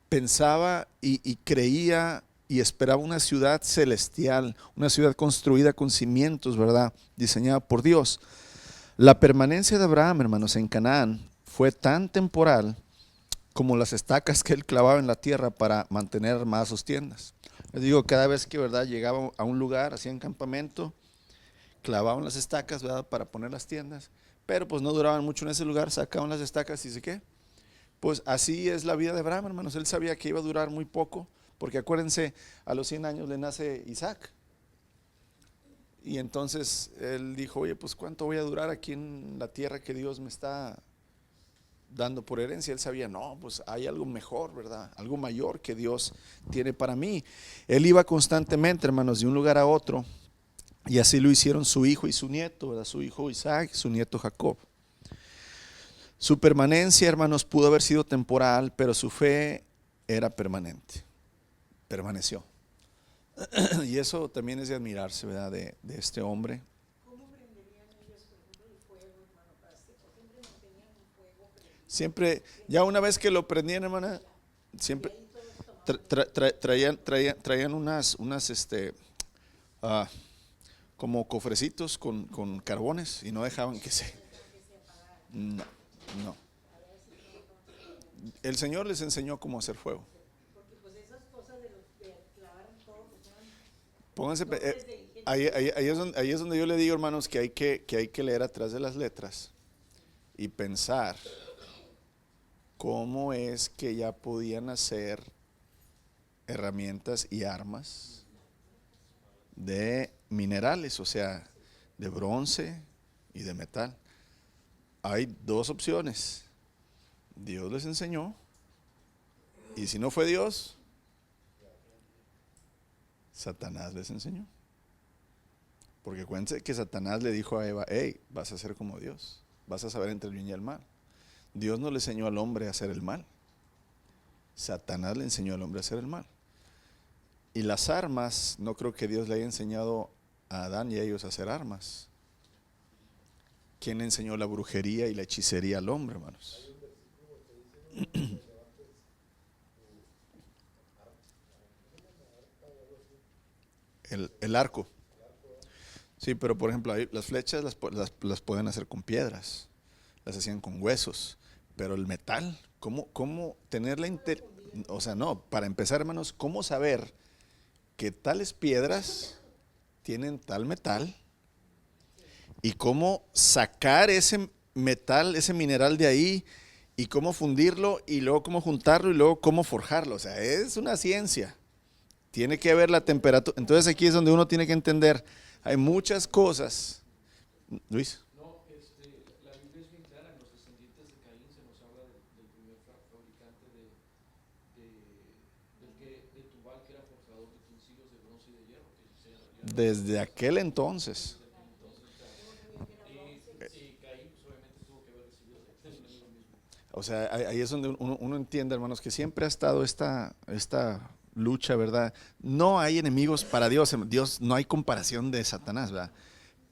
pensaba y creía y esperaba, una ciudad celestial, una ciudad construida con cimientos, ¿verdad?, diseñada por Dios. La permanencia de Abraham, hermanos, en Canaán fue tan temporal como las estacas que él clavaba en la tierra para mantener armadas sus tiendas. Les digo, cada vez que, ¿verdad?, llegaba a un lugar, hacían campamento, clavaban las estacas, ¿verdad?, para poner las tiendas, pero pues no duraban mucho en ese lugar, sacaban las estacas y ¿sí qué? Pues así es la vida de Abraham, hermanos. Él sabía que iba a durar muy poco, porque acuérdense, a los 100 años le nace Isaac. Y entonces él dijo, oye, pues ¿cuánto voy a durar aquí en la tierra que Dios me está dando por herencia? Él sabía, no, pues hay algo mejor, ¿verdad?, algo mayor que Dios tiene para mí. Él iba constantemente, hermanos, de un lugar a otro, y así lo hicieron su hijo y su nieto, ¿verdad?, su hijo Isaac, su nieto Jacob. Su permanencia, hermanos, pudo haber sido temporal, pero su fe era permanente, permaneció. Y eso también es de admirarse, ¿verdad?, de este hombre. ¿Cómo prenderían ellos, por ejemplo, el fuego, hermano? Siempre mantenían un fuego prendido. Siempre, ya una vez que lo prendían, hermana, siempre Y ahí todos tomaban. traían unas ah, como cofrecitos con carbones, y no dejaban que se. No, no. El Señor les enseñó cómo hacer fuego. Porque pues esas cosas de clavar todo, pues eran Pónganse, dobles de ingenio. ahí es donde yo le digo, hermanos, que hay que leer atrás de las letras y pensar cómo es que ya podían hacer herramientas y armas de minerales, o sea, de bronce y de metal. Hay dos opciones. Dios les enseñó, y si no fue Dios, Satanás les enseñó. Porque cuéntense que Satanás le dijo a Eva, hey, vas a ser como Dios, vas a saber entre el bien y el mal. Dios no le enseñó al hombre a hacer el mal, Satanás le enseñó al hombre a hacer el mal. Y las armas, no creo que Dios le haya enseñado a Adán y a ellos a hacer armas. ¿Quién le enseñó la brujería y la hechicería al hombre, hermanos? El arco. Sí, pero por ejemplo, ahí las flechas las pueden hacer con piedras, las hacían con huesos, pero el metal, ¿cómo tener o sea, no, para empezar, hermanos, ¿cómo saber que tales piedras tienen tal metal y cómo sacar ese metal, ese mineral de ahí y cómo fundirlo y luego cómo juntarlo y luego cómo forjarlo? O sea, es una ciencia. Tiene que haber la temperatura. Entonces aquí es donde uno tiene que entender, hay muchas cosas. Luis. No, la Biblia es bien clara, en los descendientes de Caín se nos habla del primer fabricante de Tubal, que era forjador de utensilios de bronce y de hierro, que se Desde aquel entonces. desde aquel entonces. Y Caín pues, obviamente tuvo que haber recibido del enemigo mismo. O sea, ahí es donde uno entiende, hermanos, que siempre ha estado esta lucha, ¿verdad? No hay enemigos para Dios. Dios, no hay comparación de Satanás, ¿verdad?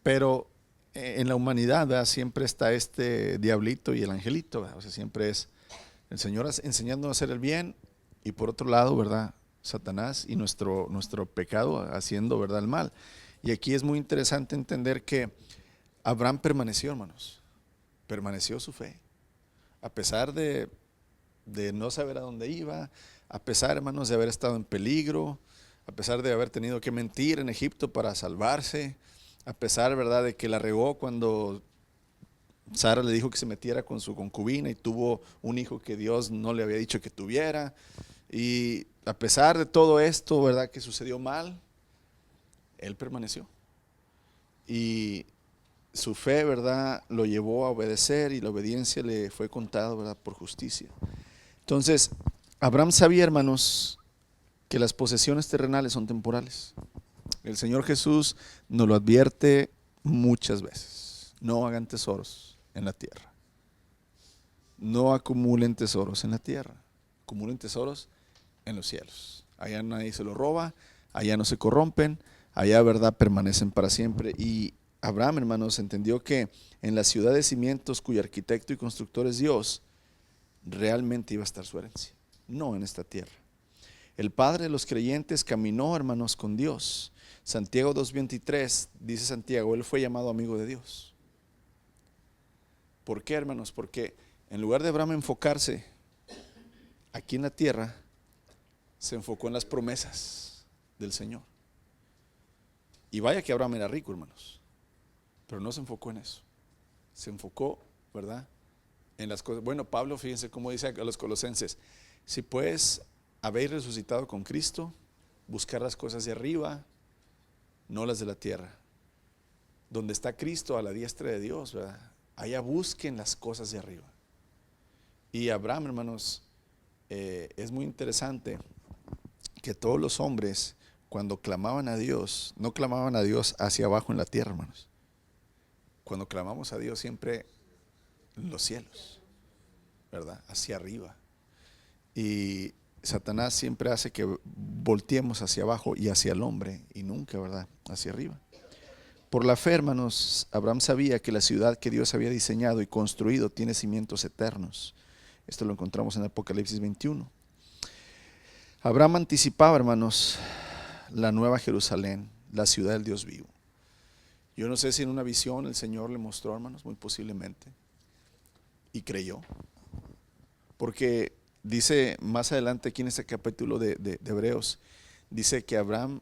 Pero en la humanidad, ¿verdad? Siempre está este diablito y el angelito, ¿verdad? O sea, siempre es el Señor enseñándonos a hacer el bien y por otro lado, ¿verdad? Satanás y nuestro pecado haciendo, ¿verdad? El mal. Y aquí es muy interesante entender que Abraham permaneció, hermanos. Permaneció su fe. A pesar de no saber a dónde iba, a pesar, hermanos, de haber estado en peligro, a pesar de haber tenido que mentir en Egipto para salvarse, a pesar, ¿verdad?, de que la regó cuando Sara le dijo que se metiera con su concubina y tuvo un hijo que Dios no le había dicho que tuviera. Y a pesar de todo esto, ¿verdad?, que sucedió mal, él permaneció. Y su fe, ¿verdad?, lo llevó a obedecer y la obediencia le fue contada, ¿verdad?, por justicia. Entonces, Abraham sabía, hermanos, que las posesiones terrenales son temporales. El Señor Jesús nos lo advierte muchas veces. No hagan tesoros en la tierra. No acumulen tesoros en la tierra. Acumulen tesoros en los cielos. Allá nadie se lo roba, allá no se corrompen, allá, ¿verdad?, permanecen para siempre. Y Abraham, hermanos, entendió que en la ciudad de cimientos cuyo arquitecto y constructor es Dios, realmente iba a estar su herencia, no en esta tierra. El padre de los creyentes caminó, hermanos, con Dios. Santiago 2:23 dice Santiago, él fue llamado amigo de Dios. ¿Por qué, hermanos? Porque en lugar de Abraham enfocarse aquí en la tierra, se enfocó en las promesas del Señor. Y vaya que Abraham era rico, hermanos, pero no se enfocó en eso. Se enfocó, ¿verdad?, en las cosas. Bueno, Pablo, fíjense cómo dice a los colosenses: si pues habéis resucitado con Cristo, buscar las cosas de arriba, no las de la tierra. Donde está Cristo a la diestra de Dios, ¿verdad?, allá busquen las cosas de arriba. Y Abraham, hermanos, es muy interesante que todos los hombres, cuando clamaban a Dios, no clamaban a Dios hacia abajo en la tierra, hermanos. Cuando clamamos a Dios siempre en los cielos, ¿verdad?, hacia arriba. Y Satanás siempre hace que volteemos hacia abajo y hacia el hombre y nunca, ¿verdad?, hacia arriba. Por la fe, hermanos, Abraham sabía que la ciudad que Dios había diseñado y construido tiene cimientos eternos. Esto lo encontramos en Apocalipsis 21. Abraham anticipaba, hermanos, la nueva Jerusalén, la ciudad del Dios vivo. Yo no sé si en una visión el Señor le mostró, hermanos, muy posiblemente, y creyó. Porque dice más adelante aquí en este capítulo de Hebreos, dice que Abraham,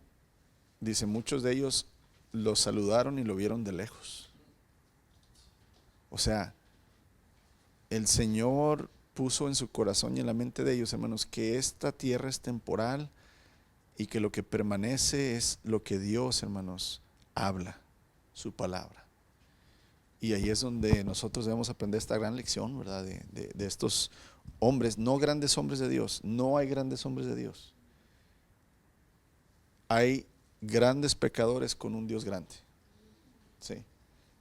dice, muchos de ellos lo saludaron y lo vieron de lejos. O sea, el Señor puso en su corazón y en la mente de ellos, hermanos, que esta tierra es temporal y que lo que permanece es lo que Dios, hermanos, habla, su palabra. Y ahí es donde nosotros debemos aprender esta gran lección, ¿verdad?, de estos hombres, no grandes hombres de Dios. No hay grandes hombres de Dios. Hay grandes pecadores con un Dios grande. ¿Sí?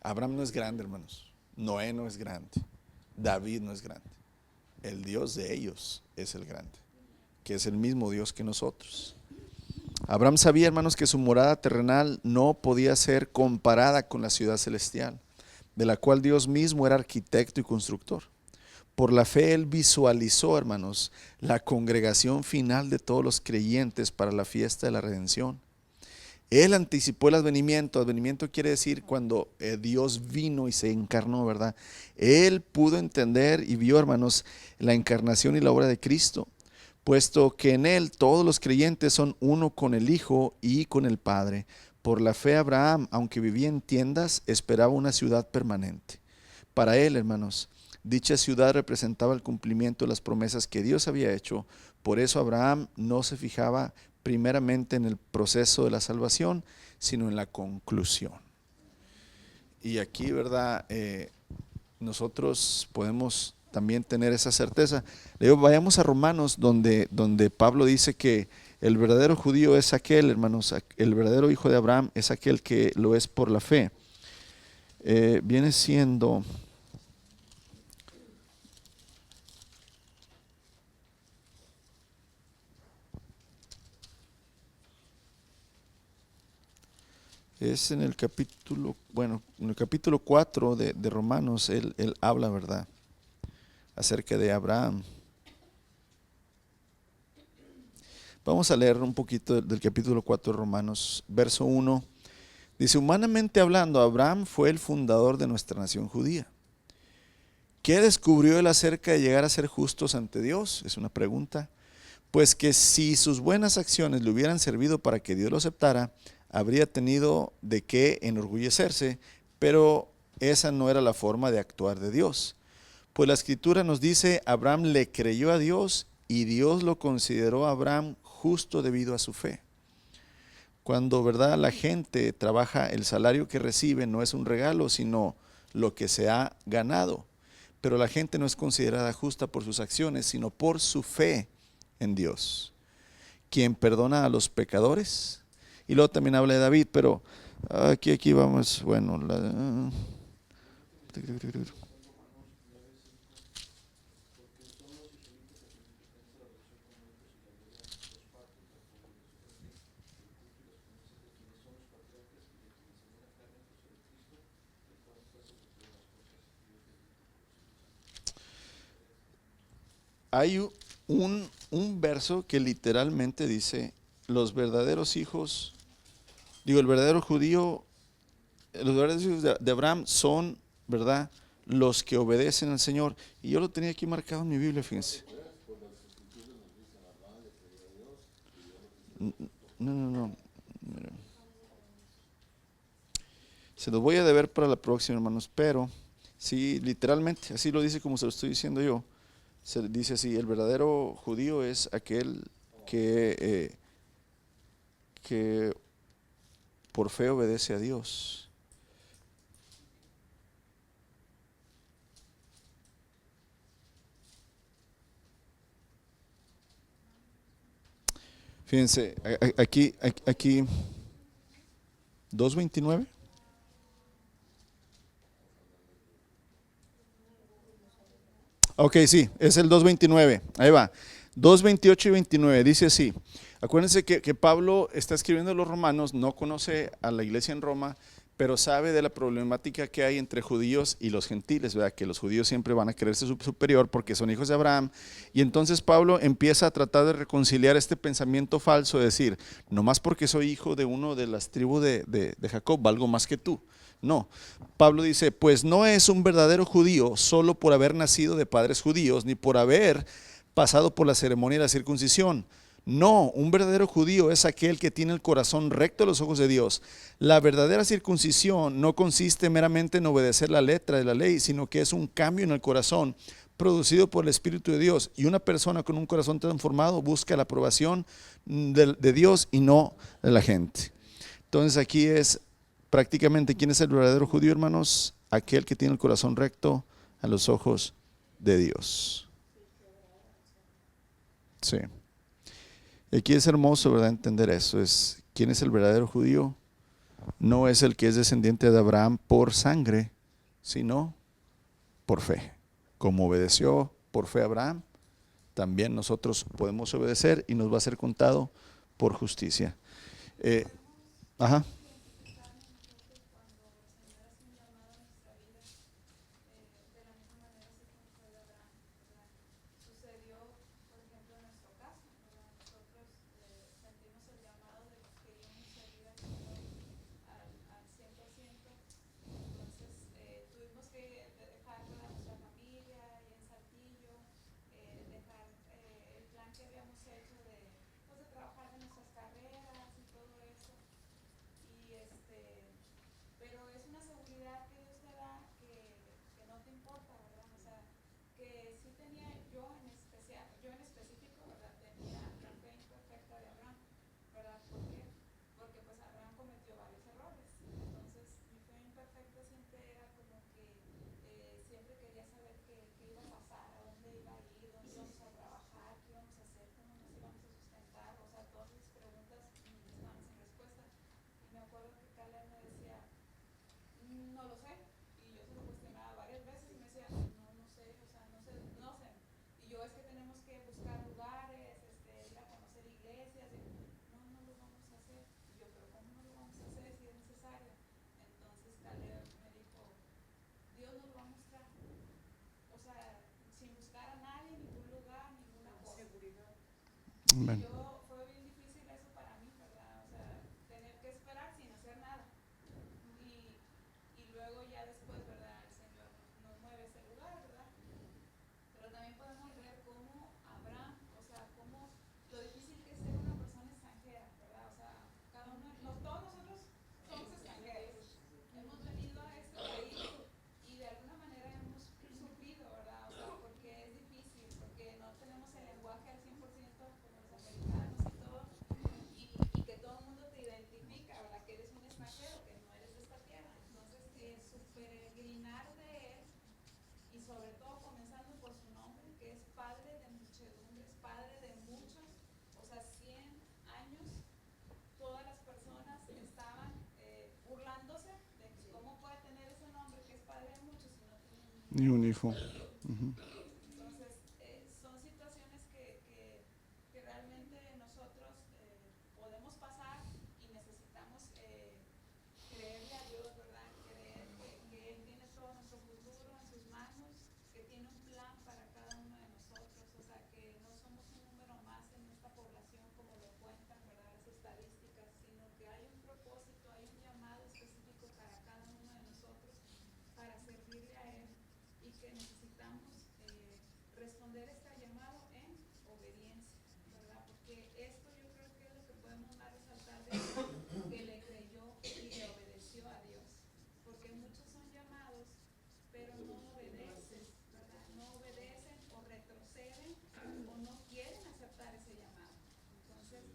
Abraham no es grande, hermanos. Noé no es grande. David no es grande. El Dios de ellos es el grande, que es el mismo Dios que nosotros. Abraham sabía, hermanos, que su morada terrenal no podía ser comparada con la ciudad celestial, de la cual Dios mismo era arquitecto y constructor. Por la fe él visualizó, hermanos, la congregación final de todos los creyentes para la fiesta de la redención. Él anticipó el advenimiento. Advenimiento quiere decir cuando Dios vino y se encarnó, ¿verdad? Él pudo entender y vio, hermanos, la encarnación y la obra de Cristo, puesto que en Él todos los creyentes son uno con el Hijo y con el Padre. Por la fe Abraham, aunque vivía en tiendas, esperaba una ciudad permanente. Para él, hermanos, dicha ciudad representaba el cumplimiento de las promesas que Dios había hecho. Por eso Abraham no se fijaba primeramente en el proceso de la salvación, sino en la conclusión. Y aquí, ¿verdad? Nosotros podemos también tener esa certeza. Le digo, vayamos a Romanos, donde Pablo dice que el verdadero judío es aquel, hermanos, el verdadero hijo de Abraham es aquel que lo es por la fe. Viene siendo... Es en el capítulo, bueno, en el capítulo 4 de Romanos, él habla, ¿verdad?, acerca de Abraham. Vamos a leer un poquito del capítulo 4 de Romanos, verso 1. Dice, humanamente hablando, Abraham fue el fundador de nuestra nación judía. ¿Qué descubrió él acerca de llegar a ser justos ante Dios? Es una pregunta. Pues que si sus buenas acciones le hubieran servido para que Dios lo aceptara, habría tenido de qué enorgullecerse, pero esa no era la forma de actuar de Dios. Pues la escritura nos dice, Abraham le creyó a Dios y Dios lo consideró a Abraham justo debido a su fe. Cuando, ¿verdad?, la gente trabaja, el salario que recibe no es un regalo, sino lo que se ha ganado. Pero la gente no es considerada justa por sus acciones, sino por su fe en Dios, quien perdona a los pecadores. Y luego también habla de David, pero aquí vamos, bueno, hay un verso que literalmente dice, los verdaderos hijos, el verdadero judío, los verdaderos hijos de Abraham son, ¿verdad?, los que obedecen al Señor. Y yo lo tenía aquí marcado en mi Biblia, fíjense. No. Mira. Se los voy a deber para la próxima, hermanos, pero sí, literalmente, así lo dice como se lo estoy diciendo yo. Se dice así, el verdadero judío es aquel que por fe obedece a Dios. Fíjense, aquí 2:29. Ok, sí, es el 2:29. Ahí va. 2:28 y 29. Dice así. Acuérdense que Pablo está escribiendo a los romanos, no conoce a la iglesia en Roma, pero sabe de la problemática que hay entre judíos y los gentiles, ¿verdad? Que los judíos siempre van a creerse superior porque son hijos de Abraham. Y entonces Pablo empieza a tratar de reconciliar este pensamiento falso, de decir, no más porque soy hijo de uno de las tribus de Jacob, valgo más que tú. No, Pablo dice, pues no es un verdadero judío solo por haber nacido de padres judíos, ni por haber pasado por la ceremonia de la circuncisión. No, un verdadero judío es aquel que tiene el corazón recto a los ojos de Dios. La verdadera circuncisión no consiste meramente en obedecer la letra de la ley, sino que es un cambio en el corazón producido por el Espíritu de Dios. Y una persona con un corazón transformado busca la aprobación de Dios y no de la gente. Entonces aquí es prácticamente, ¿quién es el verdadero judío, hermanos? Aquel que tiene el corazón recto a los ojos de Dios. Sí. Y aquí es hermoso, ¿verdad?, entender eso. Es, ¿quién es el verdadero judío? No es el que es descendiente de Abraham por sangre, sino por fe. Como obedeció por fe a Abraham, también nosotros podemos obedecer y nos va a ser contado por justicia. Ajá. capacidad que Dios te da que no te importa, ¿verdad? O sea, que sí tenía yo en especial, yo en específico, ¿verdad? Tenía la fe imperfecta de Abraham, ¿verdad? ¿Por qué? Porque pues Abraham cometió varios errores. Entonces mi fe imperfecta siempre era como que siempre quería saber qué iba a pasar, a dónde iba a ir, dónde íbamos a trabajar, qué íbamos a hacer, cómo nos íbamos a sustentar. O sea, todas esas preguntas estaban sin respuesta. Y me acuerdo que Caleb me decía, no lo sé. Y yo se lo cuestionaba varias veces y me decía, no sé, o sea, no sé. Y yo es que tenemos que buscar lugares, ir a conocer iglesias. No lo vamos a hacer. Y yo, pero ¿cómo no lo vamos a hacer si es necesario? Entonces Caleb me dijo, Dios nos lo va a mostrar. O sea, sin buscar a nadie, ningún lugar, ninguna cosa. Seguridad. Amén. Yo, fue bien difícil eso para mí, ¿verdad? O sea, tener que esperar sin hacer nada. Y luego ya después, ¿verdad? El Señor nos mueve a ese lugar, ¿verdad? Pero también podemos ver cómo Abraham, o sea, cómo lo difícil que es ser una persona extranjera, ¿verdad? O sea, cada uno, todos nosotros somos extranjeros. Hemos venido a este país y de alguna manera hemos sufrido, ¿verdad? O sea, porque es difícil, porque no tenemos el lenguaje al 100% como los americanos y todo, y que todo el mundo te identifica, ¿verdad? Que eres un extranjero, que no eres de esta tierra. Entonces, su peregrinar de él, y sobre todo comenzando por su nombre, que es padre de muchedumbres, padre de muchos, o sea, 100 años, todas las personas estaban burlándose de que cómo puede tener ese nombre que es padre de muchos si no tiene Ni un hijo. entonces, son situaciones que realmente nosotros podemos pasar y necesitamos creerle a Dios, ¿verdad? Creer que Él tiene todo nuestro futuro en sus manos, que tiene un plan para cada uno de nosotros, o sea, que no somos un número más en esta población como lo cuentan, ¿verdad? Las estadísticas, sino que hay un propósito, hay un llamado específico para cada uno de nosotros para servirle a Él y que necesitamos responder este llamado en obediencia, ¿verdad? Porque esto yo creo que es lo que podemos más resaltar de él, que le creyó y le obedeció a Dios. Porque muchos son llamados, pero no obedecen, ¿verdad? No obedecen o retroceden o no quieren aceptar ese llamado. Entonces,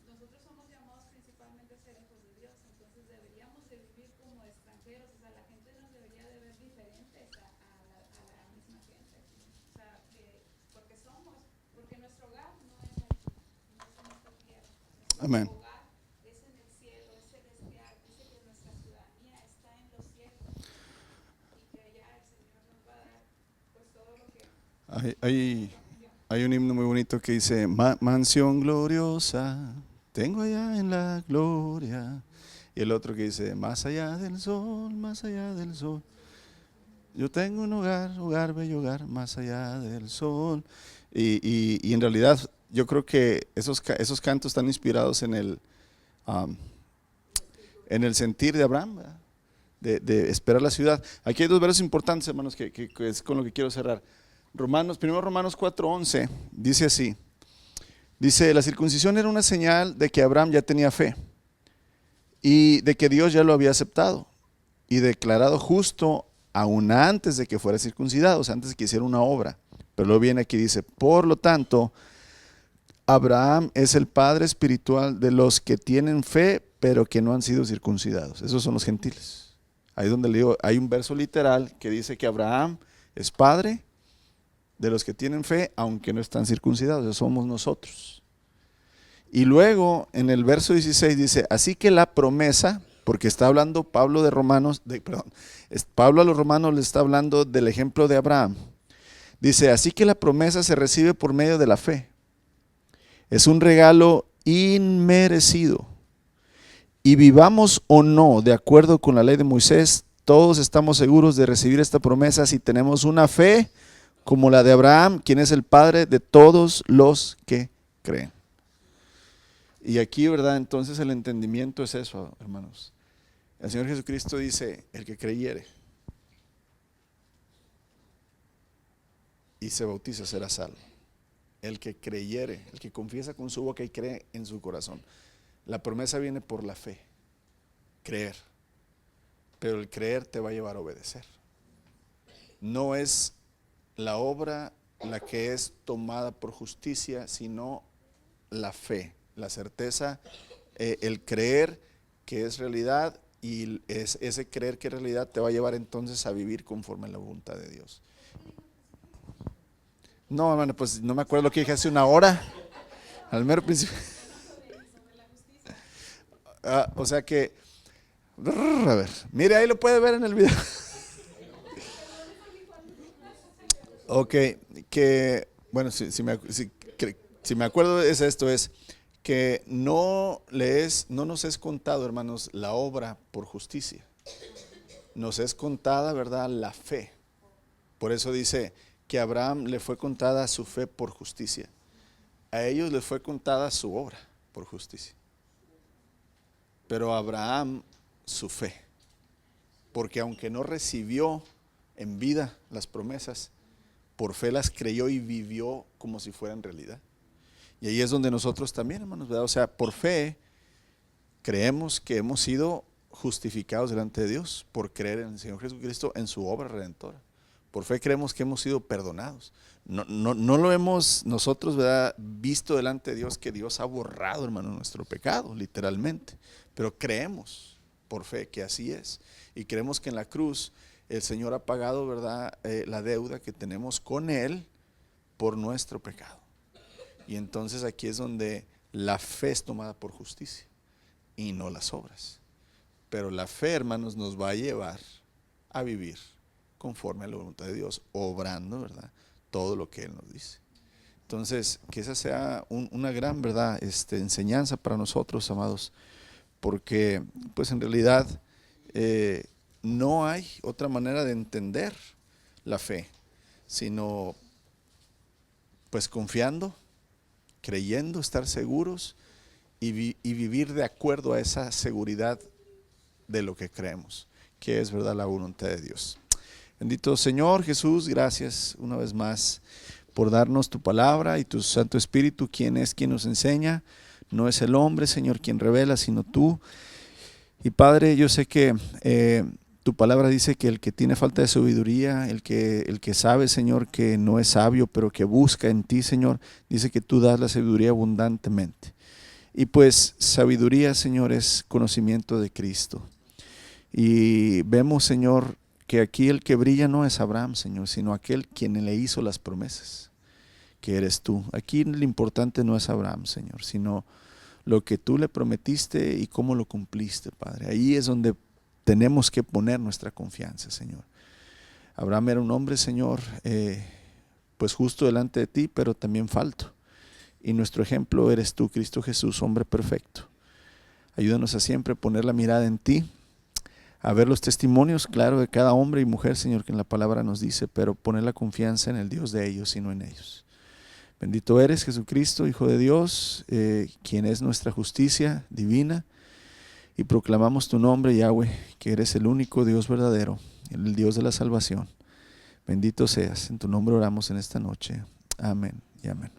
nosotros somos llamados principalmente a ser hijos de Dios, entonces deberíamos de vivir como extranjeros, o sea, la gente nos debería de ver diferentes a la misma gente, o sea, porque nuestro hogar no es aquí, no es en esta tierra, Amén. nuestro hogar es en el cielo, es celestial, dice que nuestra ciudadanía está en los cielos y que allá el Señor nos va a dar pues todo lo que Hay un himno muy bonito que dice, mansión gloriosa, tengo allá en la gloria. Y el otro que dice, más allá del sol, más allá del sol. Yo tengo un hogar, bello hogar, más allá del sol. Y en realidad yo creo que esos cantos están inspirados en el sentir de Abraham, ¿verdad? De esperar la ciudad. Aquí hay dos versos importantes, hermanos, que es con lo que quiero cerrar. Primero Romanos 4:11, dice así. Dice, la circuncisión era una señal de que Abraham ya tenía fe y de que Dios ya lo había aceptado y declarado justo aún antes de que fuera circuncidado, o sea, antes de que hiciera una obra. Pero luego viene aquí y dice, por lo tanto, Abraham es el padre espiritual de los que tienen fe, pero que no han sido circuncidados. Esos son los gentiles. Ahí donde le digo, hay un verso literal que dice que Abraham es padre de los que tienen fe, aunque no están circuncidados, esos somos nosotros. Y luego en el verso 16 dice, así que la promesa, porque está hablando Pablo Pablo a los romanos le está hablando del ejemplo de Abraham. Dice, así que la promesa se recibe por medio de la fe. Es un regalo inmerecido. Y vivamos o no de acuerdo con la ley de Moisés, todos estamos seguros de recibir esta promesa si tenemos una fe como la de Abraham, quien es el padre de todos los que creen. Y aquí, ¿verdad? Entonces el entendimiento es eso, hermanos. El Señor Jesucristo dice, el que creyere y se bautiza será salvo. El que creyere, el que confiesa con su boca y cree en su corazón. La promesa viene por la fe, creer. pero el creer te va a llevar a obedecer. No es la obra la que es tomada por justicia, sino la fe, la certeza, el creer que es realidad, y ese creer que es realidad te va a llevar entonces a vivir conforme a la voluntad de Dios. No, hermano, pues no me acuerdo lo que dije hace una hora, al mero principio. O sea que, a ver, mire, ahí lo puede ver en el video. Ok, que, bueno, si me acuerdo es esto, es que no nos es contado, hermanos, la obra por justicia. Nos es contada, ¿verdad?, la fe. Por eso dice que a Abraham le fue contada su fe por justicia. A ellos les fue contada su obra por justicia. Pero a Abraham su fe. Porque aunque no recibió en vida las promesas, por fe las creyó y vivió como si fueran realidad. Y ahí es donde nosotros también, hermanos, ¿verdad? O sea, por fe creemos que hemos sido justificados delante de Dios por creer en el Señor Jesucristo, en su obra redentora. Por fe creemos que hemos sido perdonados. No lo hemos nosotros, ¿verdad?, visto delante de Dios, que Dios ha borrado, hermano, nuestro pecado, literalmente. Pero creemos por fe que así es. Y creemos que en la cruz el Señor ha pagado, ¿verdad?, la deuda que tenemos con Él por nuestro pecado. Y entonces aquí es donde la fe es tomada por justicia y no las obras. Pero la fe, hermanos, nos va a llevar a vivir conforme a la voluntad de Dios, obrando, ¿verdad?, todo lo que Él nos dice. Entonces, que esa sea una gran, ¿verdad?, enseñanza para nosotros, amados, porque pues en realidad no hay otra manera de entender la fe, sino pues confiando, creyendo, estar seguros y vivir de acuerdo a esa seguridad de lo que creemos, que es, verdad, la voluntad de Dios. Bendito Señor Jesús, gracias una vez más por darnos tu palabra y tu Santo Espíritu, quien es quien nos enseña. No es el hombre, Señor, quien revela, sino tú. Y Padre, yo sé que tu palabra dice que el que tiene falta de sabiduría, el que sabe, Señor, que no es sabio, pero que busca en ti, Señor, dice que tú das la sabiduría abundantemente. Y pues sabiduría, Señor, es conocimiento de Cristo. Y vemos, Señor, que aquí el que brilla no es Abraham, Señor, sino aquel quien le hizo las promesas, que eres tú. Aquí lo importante no es Abraham, Señor, sino lo que tú le prometiste y cómo lo cumpliste, Padre. Ahí es donde tenemos que poner nuestra confianza, Señor. Abraham era un hombre, Señor, pues justo delante de ti, pero también falto. Y nuestro ejemplo eres tú, Cristo Jesús, hombre perfecto. Ayúdanos a siempre poner la mirada en ti, a ver los testimonios, claro, de cada hombre y mujer, Señor, que en la palabra nos dice, pero poner la confianza en el Dios de ellos y no en ellos. Bendito eres, Jesucristo, Hijo de Dios, quien es nuestra justicia divina, y proclamamos tu nombre, Yahweh, que eres el único Dios verdadero, el Dios de la salvación. Bendito seas, en tu nombre oramos en esta noche. Amén y amén.